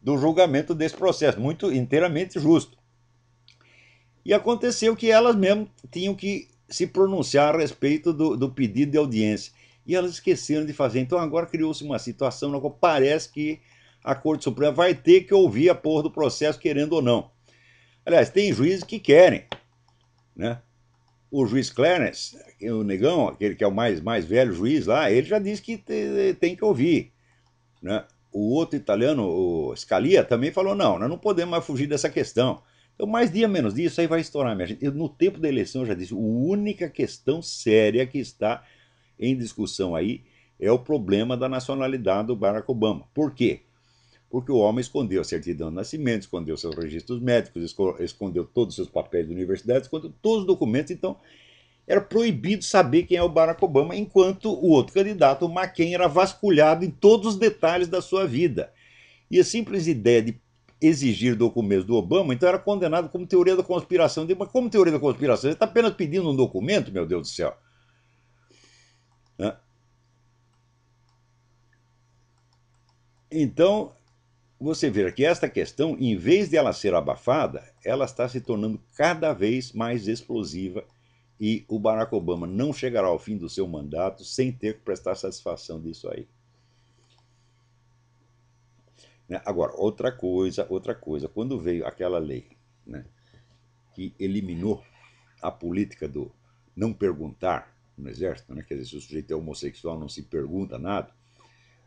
do julgamento desse processo, muito inteiramente justo. E aconteceu que elas mesmas tinham que se pronunciar a respeito do pedido de audiência. E elas esqueceram de fazer. Então agora criou-se uma situação na qual parece que a Corte Suprema vai ter que ouvir a porra do processo, querendo ou não. Aliás, tem juízes que querem, né? O juiz Clarence, o negão, aquele que é o mais velho juiz lá, ele já disse que tem que ouvir, né? O outro italiano, o Scalia, também falou, não, nós não podemos mais fugir dessa questão. Então, mais dia, menos dia, isso aí vai estourar, minha gente. No tempo da eleição, eu já disse, a única questão séria que está em discussão aí é o problema da nacionalidade do Barack Obama. Por quê? Porque o homem escondeu a certidão de nascimento, escondeu seus registros médicos, escondeu todos os seus papéis de universidade, escondeu todos os documentos, então era proibido saber quem é o Barack Obama, enquanto o outro candidato, o McCain, era vasculhado em todos os detalhes da sua vida. E a simples ideia de exigir documentos do Obama, então era condenado como teoria da conspiração. Mas como teoria da conspiração? Ele está apenas pedindo um documento, meu Deus do céu. Né? Então, você vê que esta questão, em vez de ela ser abafada, ela está se tornando cada vez mais explosiva e o Barack Obama não chegará ao fim do seu mandato sem ter que prestar satisfação disso aí. Agora, outra coisa, quando veio aquela lei, né, que eliminou a política do não perguntar no exército, né, quer dizer, se o sujeito é homossexual não se pergunta nada,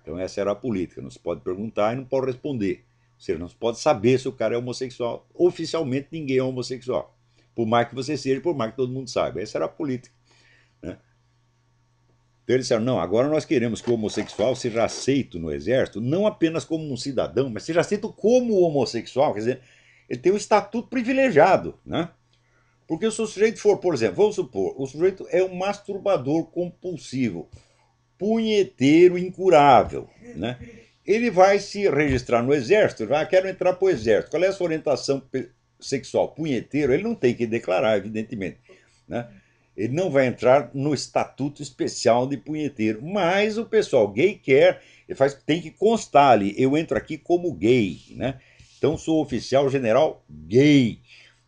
então essa era a política, não se pode perguntar e não pode responder. Ou seja, não se pode saber se o cara é homossexual. Oficialmente ninguém é homossexual. Por mais que você seja, por mais que todo mundo saiba. Essa era a política. Né? Então eles disseram, não, agora nós queremos que o homossexual seja aceito no exército, não apenas como um cidadão, mas seja aceito como homossexual, quer dizer, ele tem um estatuto privilegiado, né? Porque se o sujeito for, por exemplo, vamos supor, o sujeito é um masturbador compulsivo, punheteiro incurável, né? Ele vai se registrar no exército, vai, quero entrar para o exército. Qual é a sua orientação sexual? Punheteiro, ele não tem que declarar, evidentemente, né? Ele não vai entrar no estatuto especial de punheteiro, mas o pessoal gay quer, ele tem que constar ali, eu entro aqui como gay, né? Então sou oficial general gay,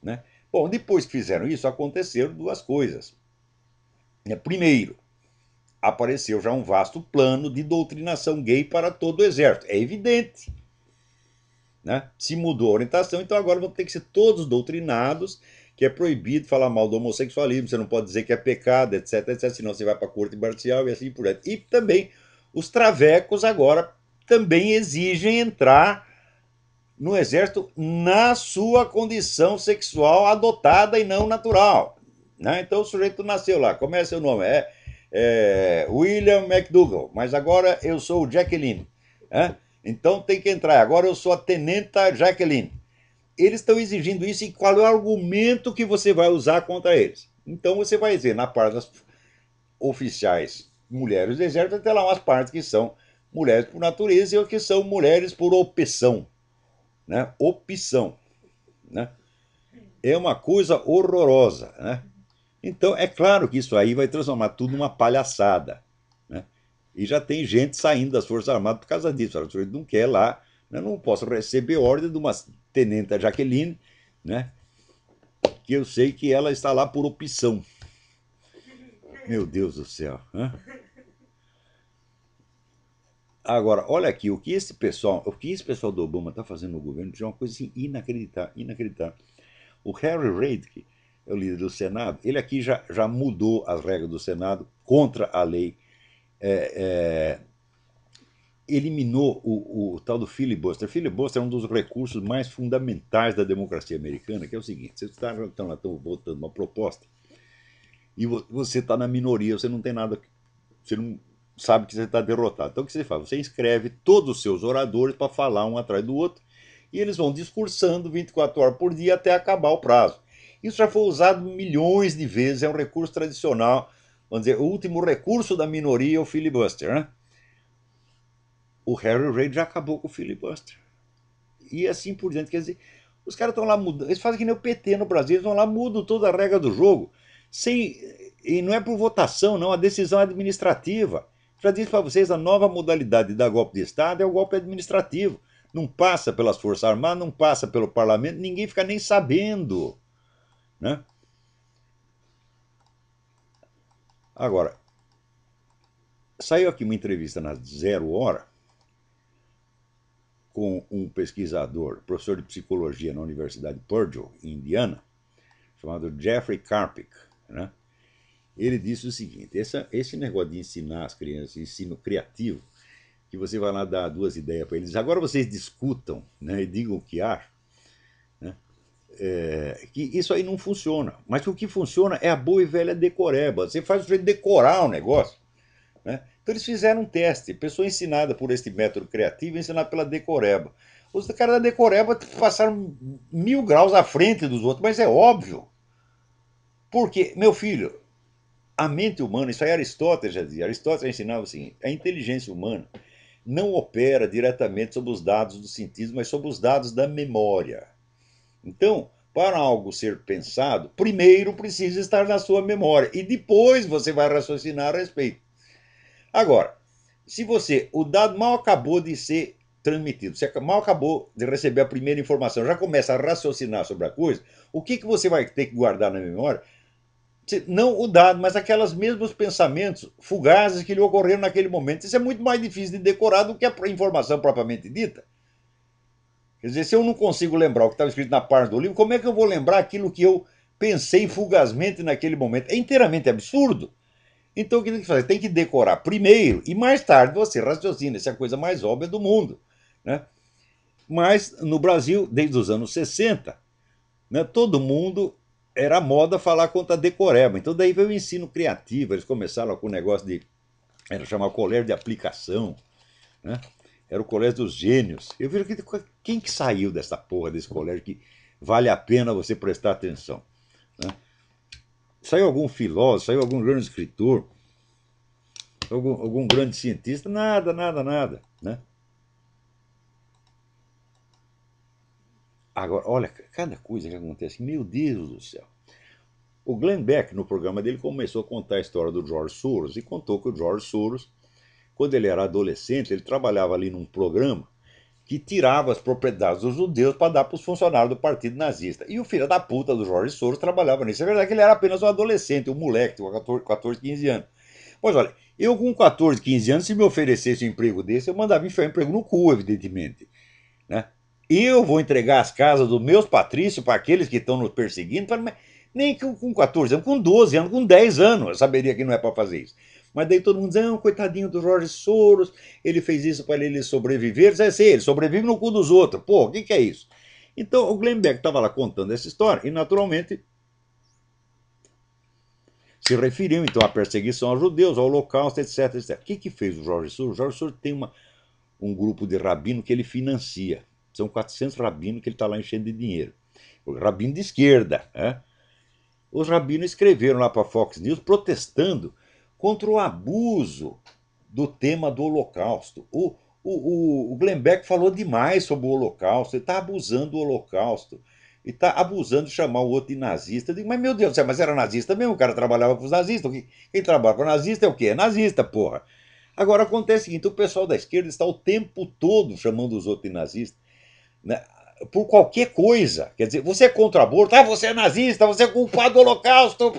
né? Bom, depois que fizeram isso, aconteceram duas coisas. Primeiro, apareceu já um vasto plano de doutrinação gay para todo o exército. É evidente. Né? Se mudou a orientação, então agora vão ter que ser todos doutrinados, que é proibido falar mal do homossexualismo, você não pode dizer que é pecado, etc, etc, senão você vai para a corte marcial e assim por diante. E também os travecos agora também exigem entrar no exército na sua condição sexual adotada e não natural. Né? Então o sujeito nasceu lá, como é seu nome? William McDougall, mas agora eu sou o Jacqueline. Né? Então tem que entrar, agora eu sou a tenenta Jacqueline. Eles estão exigindo isso e qual é o argumento que você vai usar contra eles? Então você vai dizer, na parte das oficiais mulheres do exército, vai ter lá umas partes que são mulheres por natureza e outras que são mulheres por opção. Né? Opção. Né? É uma coisa horrorosa. Né? Então, é claro que isso aí vai transformar tudo numa palhaçada. Né? E já tem gente saindo das Forças Armadas por causa disso. O senhor não quer lá, né? Não posso receber ordem de uma tenente Jaqueline, né? Que eu sei que ela está lá por opção. Meu Deus do céu. Né? Agora, olha aqui, o que esse pessoal do Obama está fazendo no governo é uma coisa assim, inacreditável, inacreditável. O Harry Reid, que é o líder do Senado, ele aqui já mudou as regras do Senado contra a lei. É, eliminou o tal do filibuster. Filibuster é um dos recursos mais fundamentais da democracia americana, que é o seguinte: vocês estão votando uma proposta e você está na minoria, você não tem nada, você não sabe que você está derrotado. Então o que você faz? Você inscreve todos os seus oradores para falar um atrás do outro e eles vão discursando 24 horas por dia até acabar o prazo. Isso já foi usado milhões de vezes, é um recurso tradicional. Vamos dizer, o último recurso da minoria é o filibuster, né? O Harry Reid já acabou com o filibuster. E assim por diante. Quer dizer, os caras estão lá mudando. Eles fazem que nem o PT no Brasil, eles vão lá, mudam toda a regra do jogo. Sem, e não é por votação, não, a decisão é administrativa. Já disse para vocês, a nova modalidade de dar golpe de Estado é o golpe administrativo. Não passa pelas Forças Armadas, não passa pelo parlamento, ninguém fica nem sabendo. Né? Agora, saiu aqui uma entrevista na Zero Hora com um pesquisador, professor de psicologia na Universidade de Purdue, em Indiana, chamado Jeffrey Karpik. Né? Ele disse o seguinte: esse negócio de ensinar as crianças, ensino criativo, que você vai lá dar duas ideias para eles, agora vocês discutam, né, e digam o que acham, né, que isso aí não funciona. Mas o que funciona é a boa e velha decoreba. Você faz o jeito de decorar o negócio. Né? Então eles fizeram um teste, pessoa ensinada por este método criativo, ensinada pela decoreba. Os caras da decoreba passaram 1000 graus à frente dos outros, mas é óbvio. Porque, meu filho, a mente humana, isso aí Aristóteles já dizia, Aristóteles ensinava o seguinte: a inteligência humana não opera diretamente sobre os dados dos sentidos, mas sobre os dados da memória. Então, para algo ser pensado, primeiro precisa estar na sua memória e depois você vai raciocinar a respeito. Agora, se você, o dado mal acabou de ser transmitido, você mal acabou de receber a primeira informação, já começa a raciocinar sobre a coisa, o que você vai ter que guardar na memória? Não o dado, mas aqueles mesmos pensamentos fugazes que lhe ocorreram naquele momento. Isso é muito mais difícil de decorar do que a informação propriamente dita. Quer dizer, se eu não consigo lembrar o que estava escrito na parte do livro, como é que eu vou lembrar aquilo que eu pensei fugazmente naquele momento? É inteiramente absurdo. Então o que tem que fazer? Tem que decorar primeiro e mais tarde você raciocina. Essa é a coisa mais óbvia do mundo. Né? Mas no Brasil, desde os anos 60, né, todo mundo era moda falar contra a decoreba. Então daí veio o ensino criativo. Eles começaram com o negócio de. Era chamar colégio de aplicação. Né? Era o colégio dos gênios. Eu vejo que quem que saiu dessa porra desse colégio que vale a pena você prestar atenção? Né? Saiu algum filósofo, saiu algum grande escritor, algum grande cientista? Nada, nada, nada. Né? Agora, olha, cada coisa que acontece, meu Deus do céu. O Glenn Beck, no programa dele, começou a contar a história do George Soros e contou que o George Soros, quando ele era adolescente, ele trabalhava ali num programa que tirava as propriedades dos judeus para dar para os funcionários do partido nazista. E o filho da puta do George Soros trabalhava nisso. É verdade que ele era apenas um adolescente, um moleque, com 14, 15 anos. Pois olha, eu com 14, 15 anos, se me oferecesse um emprego desse, eu mandava enfiar um emprego no cu, evidentemente. Né? Eu vou entregar as casas dos meus patrícios para aqueles que estão nos perseguindo, nem que com 14 anos, com 12 anos, com 10 anos, eu saberia que não é para fazer isso. Mas daí todo mundo diz, ah, coitadinho do Jorge Soros, ele fez isso para ele sobreviver. Diz assim, ele sobrevive no cu dos outros. Pô, o que é isso? Então o Glenn Beck estava lá contando essa história e naturalmente se referiu então à perseguição aos judeus, ao holocausto, etc, etc. O que fez o Jorge Soros? O Jorge Soros tem um grupo de rabino que ele financia. São 400 rabinos que ele está lá enchendo de dinheiro. O rabino de esquerda. Né? Os rabinos escreveram lá para a Fox News protestando contra o abuso do tema do Holocausto. O Glenn Beck falou demais sobre o Holocausto, ele está abusando do Holocausto, e está abusando de chamar o outro de nazista. Eu digo, mas meu Deus do céu, mas era nazista mesmo, o cara trabalhava com os nazistas. Quem trabalha com nazista é o quê? É nazista, porra. Agora acontece o seguinte, o pessoal da esquerda está o tempo todo chamando os outros de nazistas, né, por qualquer coisa. Quer dizer, você é contra o aborto, você é nazista, você é culpado do holocausto,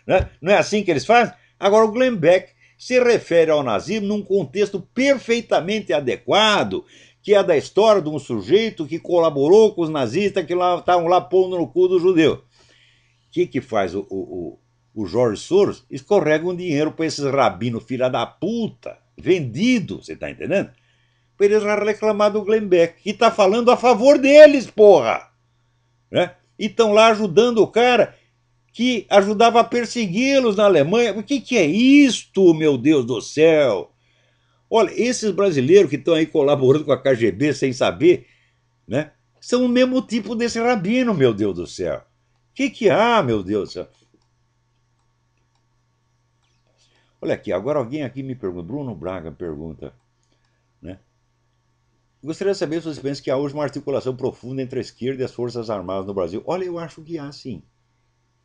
né? Não é assim que eles fazem? Agora o Glenn Beck se refere ao nazismo num contexto perfeitamente adequado, que é da história de um sujeito que colaborou com os nazistas que estavam lá pondo no cu do judeu. O que faz o George Soros? Escorrega um dinheiro para esses rabinos filha da puta, vendido, você tá entendendo? Para eles reclamar do Glenn Beck, que tá falando a favor deles, porra! Né? E estão lá ajudando o cara que ajudava a persegui-los na Alemanha. O que é isto, meu Deus do céu? Olha, esses brasileiros que estão aí colaborando com a KGB sem saber, né, são o mesmo tipo desse rabino, meu Deus do céu. O que há, meu Deus do céu? Olha aqui, agora alguém aqui me pergunta, Bruno Braga pergunta, né? Gostaria de saber se vocês pensam que há hoje uma articulação profunda entre a esquerda e as Forças Armadas no Brasil. Olha, eu acho que há sim.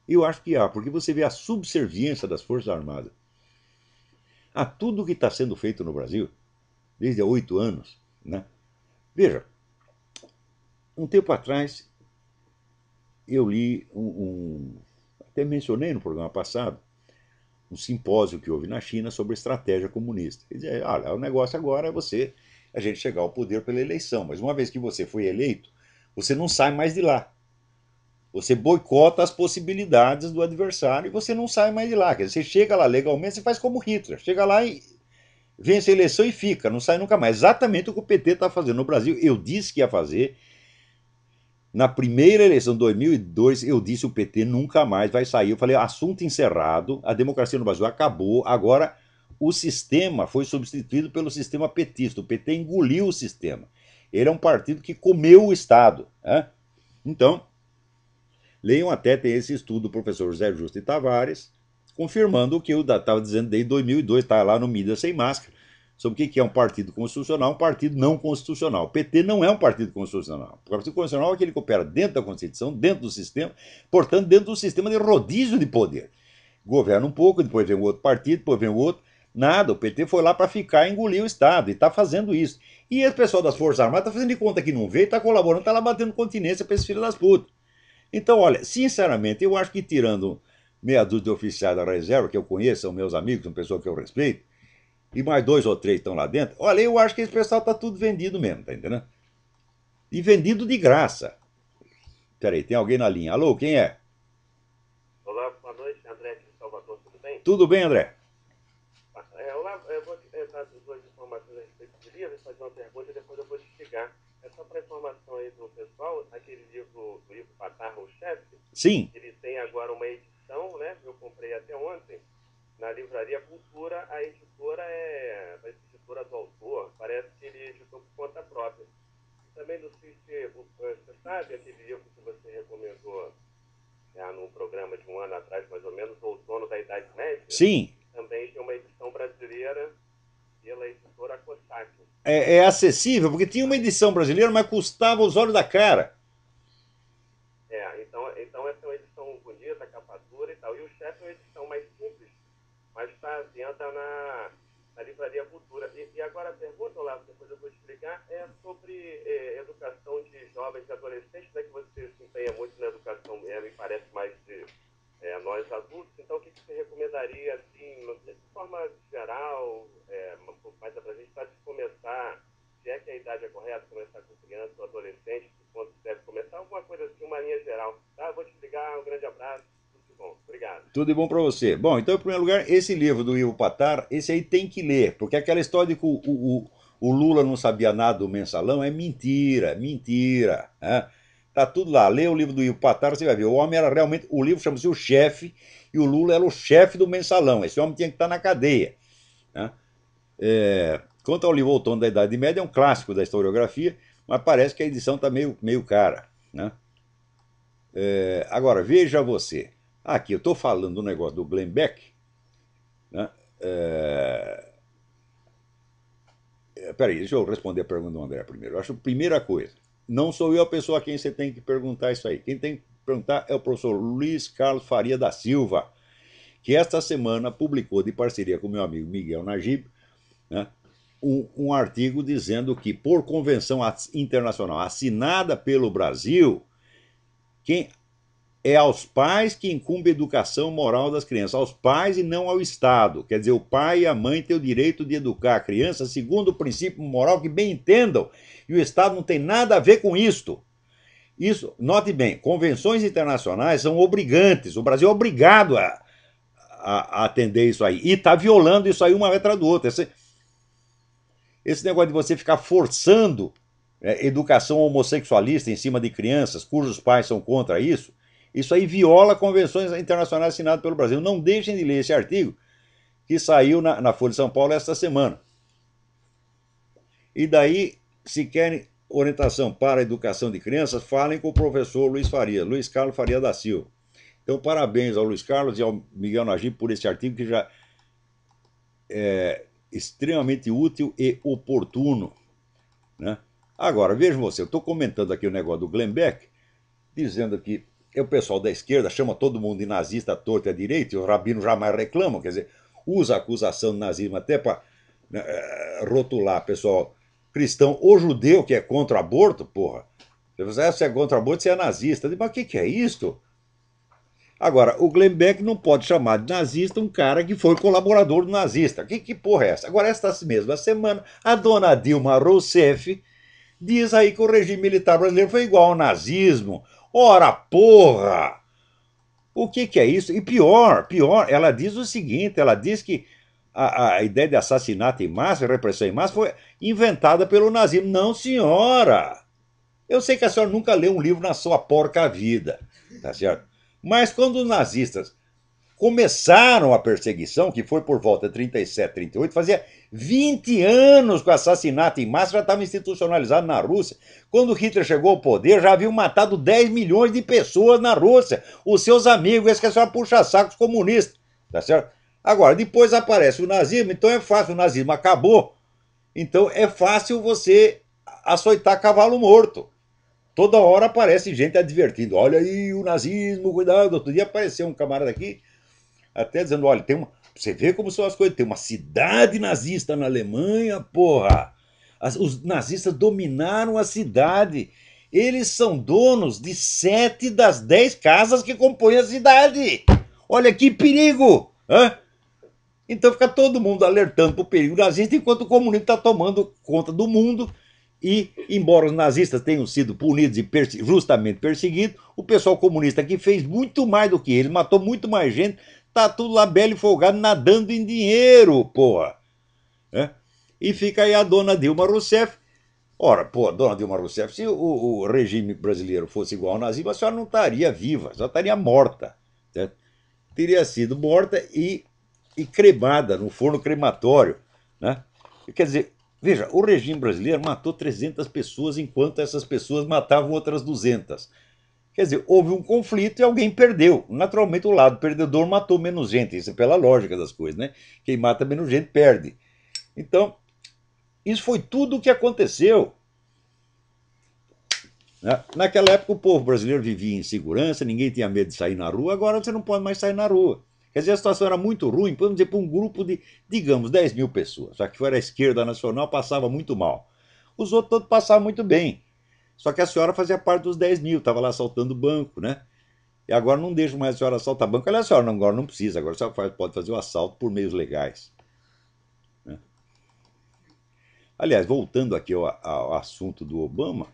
Eu acho que há, porque você vê a subserviência das Forças Armadas a tudo que está sendo feito no Brasil, desde há 8 anos. Né? Veja, um tempo atrás eu li até mencionei no programa passado, um simpósio que houve na China sobre estratégia comunista. Quer dizer, olha, o negócio agora é a gente chegar ao poder pela eleição, mas uma vez que você foi eleito, você não sai mais de lá. Você boicota as possibilidades do adversário e você não sai mais de lá. Quer dizer, você chega lá legalmente, você faz como Hitler. Chega lá e vence a eleição e fica, não sai nunca mais. Exatamente o que o PT está fazendo no Brasil. Eu disse que ia fazer. Na primeira eleição de 2002, eu disse que o PT nunca mais vai sair. Eu falei, assunto encerrado, a democracia no Brasil acabou, agora o sistema foi substituído pelo sistema petista. O PT engoliu o sistema. Ele é um partido que comeu o Estado. Né? Então, leiam até, tem esse estudo do professor José Justo de Tavares, confirmando o que eu estava dizendo desde 2002, está lá no Mídia Sem Máscara, sobre o que é um partido constitucional, um partido não constitucional. O PT não é um partido constitucional. O partido constitucional é aquele que opera dentro da Constituição, dentro do sistema, portanto, dentro do sistema de rodízio de poder. Governa um pouco, depois vem o outro partido, depois vem o outro. Nada, o PT foi lá para ficar e engolir o Estado, e está fazendo isso. E esse pessoal das Forças Armadas está fazendo de conta que não veio, está colaborando, está lá batendo continência para esses filhos das putas. Então, olha, sinceramente, eu acho que tirando meia dúzia de oficiais da reserva, que eu conheço, são meus amigos, são pessoas que eu respeito, e mais 2 ou 3 estão lá dentro, olha, eu acho que esse pessoal tá tudo vendido mesmo, tá entendendo? E vendido de graça. Peraí, tem alguém na linha. Alô, quem é? Olá, boa noite, André aqui de Salvador, tudo bem? Tudo bem, André? Olá, eu vou dar duas informações a respeito do livro, fazer uma pergunta e depois eu vou te ligar. É só para informação aí do pessoal, aquele livro do Ivo Patarra, o chefe, Sim. ele tem agora uma edição, né? Eu comprei até ontem, na Livraria Cultura. A editora é a editora do autor, parece que ele editou por conta própria. Também não sei se você sabe aquele livro que você recomendou num programa de um ano atrás, mais ou menos, O Outono da Idade Média. Sim. Também tem uma edição brasileira pela editora Cossack. É acessível, porque tinha uma edição brasileira, mas custava os olhos da cara. Então essa é uma edição bonita, capa dura e tal. E o chefe é uma edição mais simples, mas está à venda na Livraria Cultura. E agora a pergunta, Olavo, depois eu vou te explicar, é sobre educação de jovens e adolescentes, né, que você se empenha muito na educação, me parece mais de nós adultos. Então, o que você recomendaria, assim, de forma geral, mais para a gente, para começar, se é que a idade é correta, começar com criança ou adolescente, quando deve começar, alguma coisa assim, uma linha geral. Tá? Vou te ligar, um grande abraço, tudo de bom. Obrigado. Tudo de bom para você. Bom, então, em primeiro lugar, esse livro do Ivo Patar, esse aí tem que ler, porque aquela história de que o Lula não sabia nada do mensalão é mentira, mentira. Né? Tá tudo lá. Lê o livro do Ivo Patar, você vai ver. O homem era realmente. O livro chama-se O Chefe, e o Lula era o chefe do mensalão. Esse homem tinha que estar na cadeia. Né? Quanto ao livro Outono da Idade Média, é um clássico da historiografia, mas parece que a edição está meio cara. Né? Agora, veja você. Aqui, eu estou falando do negócio do Glenn Beck. Né? Peraí, deixa eu responder a pergunta do André primeiro. Eu acho, primeira coisa, não sou eu a pessoa a quem você tem que perguntar isso aí. Quem tem que perguntar é o professor Luiz Carlos Faria da Silva, que esta semana publicou, de parceria com meu amigo Miguel Najib, né, um artigo dizendo que, por convenção internacional assinada pelo Brasil, quem é aos pais que incumbe a educação moral das crianças, aos pais e não ao Estado. Quer dizer, o pai e a mãe têm o direito de educar a criança segundo o princípio moral que bem entendam, e o Estado não tem nada a ver com isto. Isso, note bem, convenções internacionais são obrigantes, o Brasil é obrigado a atender isso aí, e está violando isso aí uma atrás do outro. Esse negócio de você ficar forçando educação homossexualista em cima de crianças cujos pais são contra isso aí viola convenções internacionais assinadas pelo Brasil. Não deixem de ler esse artigo que saiu na Folha de São Paulo esta semana. E daí, se querem orientação para a educação de crianças, falem com o professor Luiz Carlos Faria da Silva. Então, parabéns ao Luiz Carlos e ao Miguel Najib por esse artigo que já é extremamente útil e oportuno, né? Agora, vejam você, eu estou comentando aqui o negócio do Glenn Beck, dizendo que o pessoal da esquerda chama todo mundo de nazista à torta e à direita, e os rabinos jamais reclamam, quer dizer, usa a acusação de nazismo até para rotular pessoal cristão ou judeu que é contra o aborto, porra. Se é contra o aborto, você é nazista. Mas o que é isso? Agora, o Glenn Beck não pode chamar de nazista um cara que foi colaborador do nazista. Que porra é essa? Agora, esta mesma semana, a dona Dilma Rousseff diz aí que o regime militar brasileiro foi igual ao nazismo. Ora, porra! O que é isso? E pior, ela diz o seguinte, ela diz que a ideia de assassinato em massa, repressão em massa, foi inventada pelo nazismo. Não, senhora! Eu sei que a senhora nunca leu um livro na sua porca vida, tá certo? Mas quando os nazistas começaram a perseguição, que foi por volta de 37, 38, fazia 20 anos que o assassinato em massa já estava institucionalizado na Rússia. Quando Hitler chegou ao poder, já haviam matado 10 milhões de pessoas na Rússia. Os seus amigos, esse que é só puxa-sacos comunistas, tá certo? Agora, depois aparece o nazismo, então é fácil, o nazismo acabou. Então é fácil você açoitar cavalo morto. Toda hora aparece gente advertindo, olha aí o nazismo, cuidado. Outro dia apareceu um camarada aqui, até dizendo, olha, você vê como são as coisas, tem uma cidade nazista na Alemanha, porra. Os nazistas dominaram a cidade. Eles são donos de 7 das 10 casas que compõem a cidade. Olha que perigo! Hã? Então fica todo mundo alertando para o perigo nazista, enquanto o comunismo está tomando conta do mundo. E, embora os nazistas tenham sido punidos e justamente perseguidos, o pessoal comunista que fez muito mais do que eles, matou muito mais gente, tá tudo lá belo e folgado, nadando em dinheiro, porra. E fica aí a dona Dilma Rousseff. Ora, pô, dona Dilma Rousseff, se o regime brasileiro fosse igual ao nazismo, a senhora não estaria viva, só estaria morta. Certo? Teria sido morta e cremada no forno crematório, né? Quer dizer, veja, o regime brasileiro matou 300 pessoas enquanto essas pessoas matavam outras 200. Quer dizer, houve um conflito e alguém perdeu. Naturalmente, o lado perdedor matou menos gente. Isso é pela lógica das coisas, né? Quem mata menos gente perde. Então, isso foi tudo o que aconteceu. Naquela época, o povo brasileiro vivia em segurança, ninguém tinha medo de sair na rua. Agora você não pode mais sair na rua. Quer dizer, a situação era muito ruim, podemos dizer, para um grupo de, digamos, 10 mil pessoas. Só que fora a esquerda nacional, passava muito mal. Os outros todos passavam muito bem. Só que a senhora fazia parte dos 10 mil, estava lá assaltando banco, né? E agora não deixo mais a senhora assaltar banco. Aliás, a senhora agora não precisa, agora a senhora pode fazer o assalto por meios legais. Né? Aliás, voltando aqui ao assunto do Obama,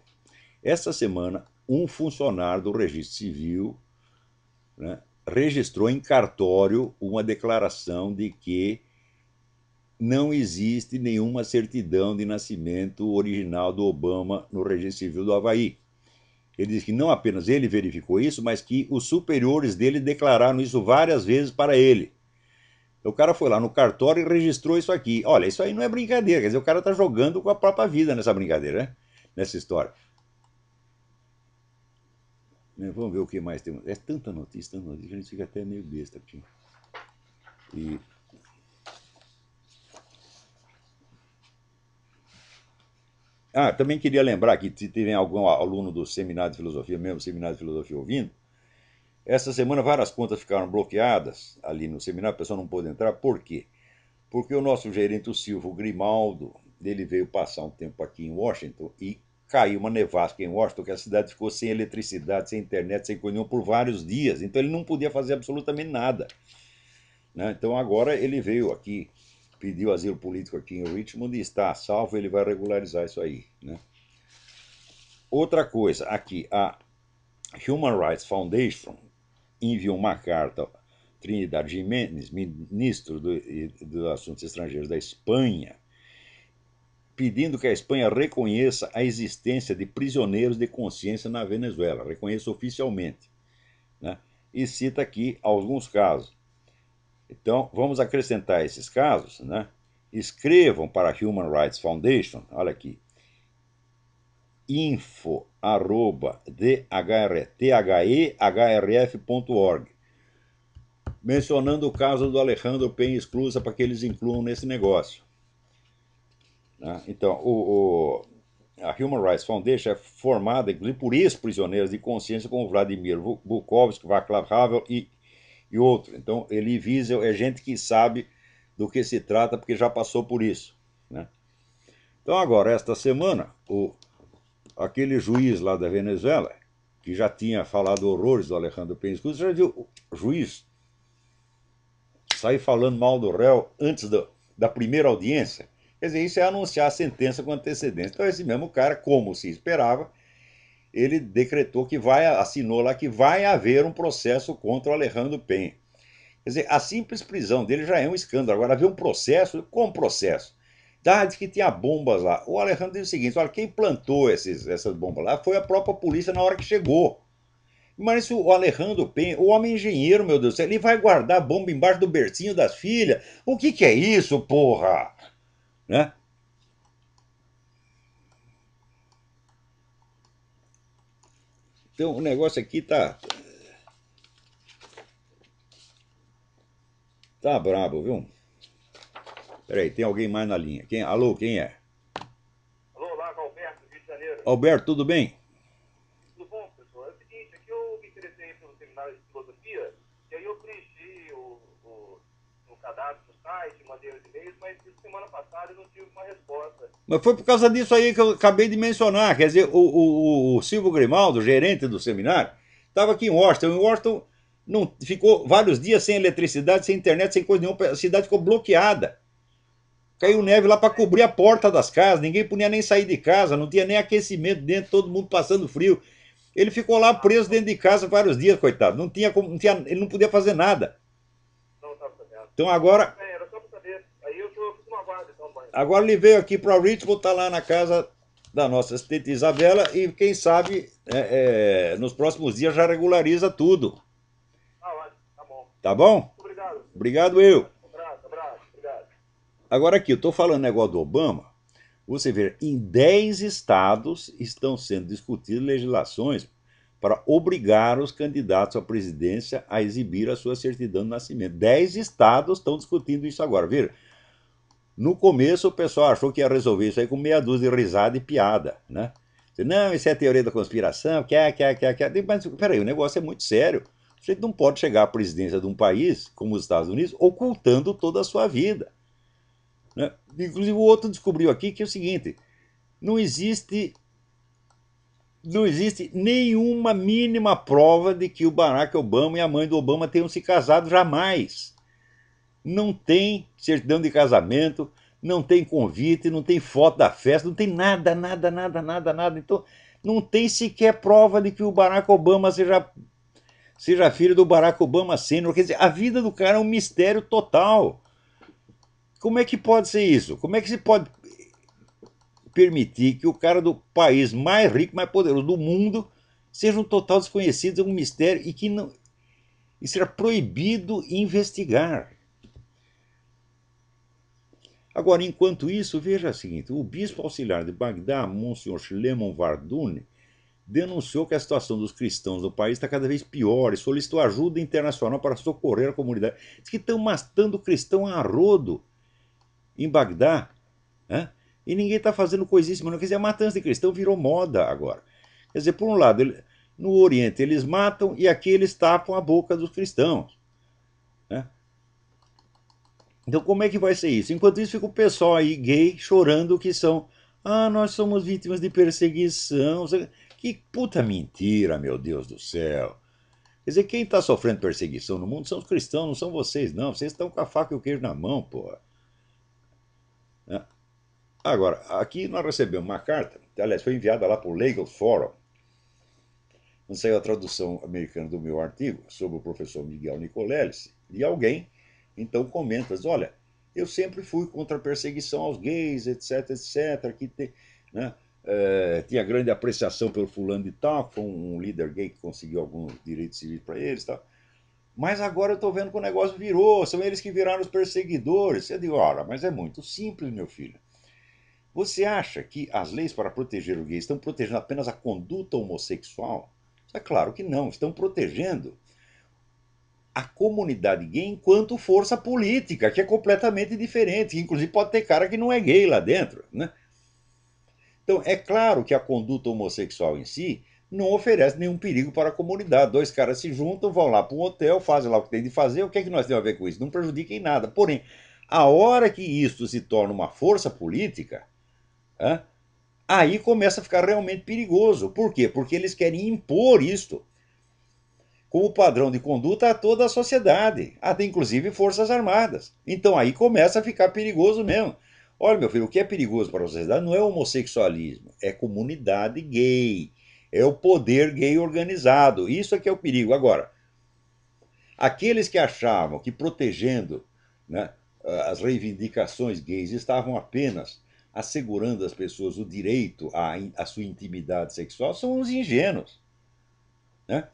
essa semana um funcionário do Registro Civil, né, registrou em cartório uma declaração de que não existe nenhuma certidão de nascimento original do Obama no Registro Civil do Havaí. Ele diz que não apenas ele verificou isso, mas que os superiores dele declararam isso várias vezes para ele. O cara foi lá no cartório e registrou isso aqui. Olha, isso aí não é brincadeira, quer dizer, o cara está jogando com a própria vida nessa brincadeira, né? Nessa história. Vamos ver o que mais tem. É tanta notícia, que a gente fica até meio besta aqui. Também queria lembrar que se tiver algum aluno do Seminário de Filosofia, mesmo Seminário de Filosofia ouvindo, essa semana várias contas ficaram bloqueadas ali no seminário, o pessoal não pôde entrar. Por quê? porque o nosso gerente, o Silvio Grimaldo, ele veio passar um tempo aqui em Washington e caiu uma nevasca em Washington, que a cidade ficou sem eletricidade, sem internet, sem coisa nenhuma por vários dias. Então ele não podia fazer absolutamente nada. Né? Então agora ele veio aqui, pediu asilo político aqui em Richmond e está a salvo, ele vai regularizar isso aí. Né? Outra coisa, aqui, a Human Rights Foundation enviou uma carta a Trinidad Jiménez, ministro dos Assuntos Estrangeiros da Espanha, pedindo que a Espanha reconheça a existência de prisioneiros de consciência na Venezuela, reconheça oficialmente. Né? E cita aqui alguns casos. Então, vamos acrescentar esses casos. Né? Escrevam para a Human Rights Foundation, olha aqui, info@thehrf.org, mencionando o caso do Alejandro Penha Esclusa para que eles incluam nesse negócio. Né? Então, a Human Rights Foundation é formada, inclusive, por ex-prisioneiros de consciência como Vladimir Bukovsky, Václav Havel e outros. Então, Elie Wiesel é gente que sabe do que se trata porque já passou por isso. Né? Então, agora, esta semana, aquele juiz lá da Venezuela, que já tinha falado horrores do Alejandro Penha Esclusa, já viu o juiz sair falando mal do réu antes da primeira audiência? Quer dizer, isso é anunciar a sentença com antecedência. Então, esse mesmo cara, como se esperava, ele decretou que assinou lá que vai haver um processo contra o Alejandro Penha. Quer dizer, a simples prisão dele já é um escândalo. Agora, haver um processo, como processo? Diz que tinha bombas lá. O Alejandro diz o seguinte: olha, quem plantou essas bombas lá foi a própria polícia na hora que chegou. Mas se o Alejandro Penha, o homem engenheiro, meu Deus do céu, ele vai guardar a bomba embaixo do bercinho das filhas? O que é isso, porra? Né? Então o negócio aqui tá brabo, viu? Peraí, tem alguém mais na linha. Alô, quem é? Alô, lá, Alberto, Rio de Janeiro. Alberto, tudo bem? Tudo bom, pessoal? É o seguinte, aqui eu me interessei pelo seminário de filosofia, e aí eu preenchi o cadastro no site, mandei os e-mails, mas semana passada eu não tive uma resposta. Mas foi por causa disso aí que eu acabei de mencionar. Quer dizer, o Silvio Grimaldo, gerente do seminário, estava aqui em Washington. Em Washington não, ficou vários dias sem eletricidade, sem internet, sem coisa nenhuma. A cidade ficou bloqueada. Caiu neve lá para cobrir a porta das casas. Ninguém podia nem sair de casa, não tinha nem aquecimento dentro, todo mundo passando frio. Ele ficou lá preso dentro de casa vários dias, coitado. Ele não podia fazer nada. Não estava sabendo. Então agora. Era só para saber. Aí eu fiz uma guarda, então, banho. Agora ele veio aqui para Richmond, está lá na casa da nossa assistente Isabela e quem sabe nos próximos dias já regulariza tudo. Ah, ótimo, tá bom. Tá bom? Muito obrigado. Obrigado eu. Abraço, obrigado. Agora aqui, eu estou falando negócio do Obama. Você vê, em 10 estados estão sendo discutidas legislações para obrigar os candidatos à presidência a exibir a sua certidão de nascimento. 10 estados estão discutindo isso agora. Vira. No começo o pessoal achou que ia resolver isso aí com meia dúzia de risada e piada, né? Não, isso é a teoria da conspiração, Mas peraí, o negócio é muito sério. Você não pode chegar à presidência de um país, como os Estados Unidos, ocultando toda a sua vida. Né? Inclusive o outro descobriu aqui que é o seguinte: não existe nenhuma mínima prova de que o Barack Obama e a mãe do Obama tenham se casado jamais. Não tem certidão de casamento, não tem convite, não tem foto da festa, não tem nada. Então, não tem sequer prova de que o Barack Obama seja filho do Barack Obama Sênior. Quer dizer, a vida do cara é um mistério total. Como é que pode ser isso? Como é que se pode permitir que o cara do país mais rico, mais poderoso do mundo seja um total desconhecido, um mistério e que não e será proibido investigar? Agora, enquanto isso, veja o seguinte: o bispo auxiliar de Bagdá, Monsenhor Shlomo Vardouni, denunciou que a situação dos cristãos no país está cada vez pior e solicitou ajuda internacional para socorrer a comunidade. Diz que estão matando cristão a rodo em Bagdá, né? E ninguém está fazendo coisíssima. Não quer dizer, a matança de cristão virou moda agora. Quer dizer, por um lado, no Oriente eles matam e aqui eles tapam a boca dos cristãos, né? Então como é que vai ser isso? Enquanto isso fica o pessoal aí gay chorando que são, nós somos vítimas de perseguição. Que puta mentira, meu Deus do céu. Quer dizer, quem está sofrendo perseguição no mundo são os cristãos, não são vocês, não. Vocês estão com a faca e o queijo na mão, porra. Né? Agora, aqui nós recebemos uma carta, aliás, foi enviada lá para o Legal Forum, não saiu a tradução americana do meu artigo sobre o professor Miguel Nicoleles, e alguém então comenta, diz, olha, eu sempre fui contra a perseguição aos gays, etc, etc, que né, tinha grande apreciação pelo fulano de tal, que foi um líder gay que conseguiu alguns direitos civis para eles, tal. Mas agora eu estou vendo que o negócio virou, são eles que viraram os perseguidores. Eu digo, ora, mas é muito simples, meu filho. Você acha que as leis para proteger o gay estão protegendo apenas a conduta homossexual? É claro que não, estão protegendo a comunidade gay enquanto força política, que é completamente diferente, que inclusive pode ter cara que não é gay lá dentro, né? Então, é claro que a conduta homossexual em si não oferece nenhum perigo para a comunidade. Dois caras se juntam, vão lá para um hotel, fazem lá o que tem de fazer, o que é que nós temos a ver com isso? Não prejudica em nada. Porém, a hora que isso se torna uma força política, aí começa a ficar realmente perigoso. Por quê? Porque eles querem impor isto como padrão de conduta a toda a sociedade, até inclusive forças armadas. Então aí começa a ficar perigoso mesmo. Olha, meu filho, o que é perigoso para a sociedade não é o homossexualismo, é comunidade gay, é o poder gay organizado. Isso é que é o perigo. Agora, aqueles que achavam que protegendo, né, as reivindicações gays estavam apenas assegurando às pessoas o direito à sua intimidade sexual são uns ingênuos. Né?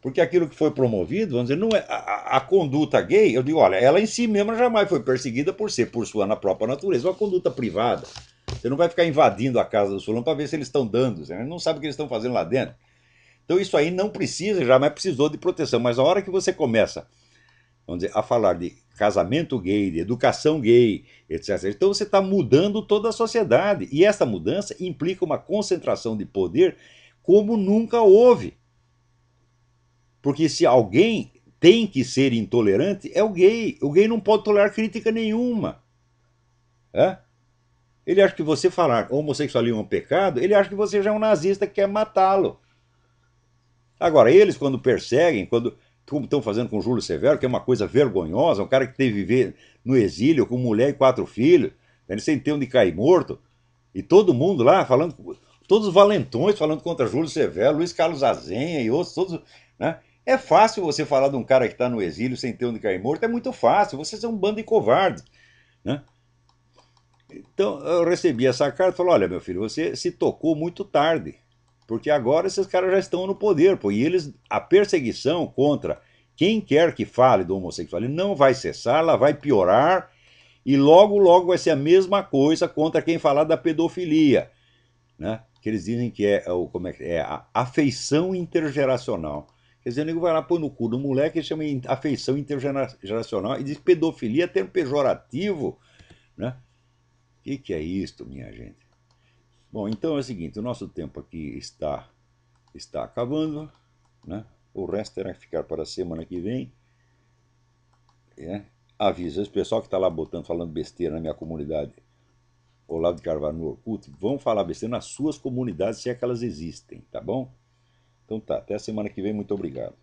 Porque aquilo que foi promovido, vamos dizer, não é a conduta gay, eu digo, olha, ela em si mesma jamais foi perseguida por ser por sua na própria natureza, é uma conduta privada. Você não vai ficar invadindo a casa do fulano para ver se eles estão dando, você não sabe o que eles estão fazendo lá dentro. Então isso aí não precisa, jamais precisou de proteção, mas a hora que você começa, vamos dizer, a falar de casamento gay, de educação gay, etc., então você está mudando toda a sociedade, e essa mudança implica uma concentração de poder como nunca houve. Porque se alguém tem que ser intolerante, é o gay. O gay não pode tolerar crítica nenhuma. É? Ele acha que você falar homossexualismo é um pecado, ele acha que você já é um nazista que quer matá-lo. Agora, eles, quando perseguem, quando como estão fazendo com Júlio Severo, que é uma coisa vergonhosa, um cara que teve que viver no exílio com mulher e 4 filhos, ele sem ter onde cair morto, e todo mundo lá falando, todos os valentões falando contra Júlio Severo, Luiz Carlos Azenha e outros, todos, né? É fácil você falar de um cara que está no exílio sem ter onde cair morto, é muito fácil, vocês são um bando de covardes. Né? Então eu recebi essa carta e falei, olha meu filho, você se tocou muito tarde, porque agora esses caras já estão no poder, pô, e eles, a perseguição contra quem quer que fale do homossexualismo não vai cessar, ela vai piorar, e logo, logo vai ser a mesma coisa contra quem falar da pedofilia, né? Que eles dizem que como é, é a afeição intergeracional. Quer dizer, o nego vai lá, põe no cu do moleque e chama afeição intergeracional e diz pedofilia é termo pejorativo. Né? O que é isto, minha gente? Bom, então é o seguinte, o nosso tempo aqui está acabando. Né? O resto terá que ficar para a semana que vem. Aviso, esse pessoal que está lá falando besteira na minha comunidade, Olavo de Carvalho no Orkut, vão falar besteira nas suas comunidades, se é que elas existem, tá bom? Então tá, até a semana que vem, muito obrigado.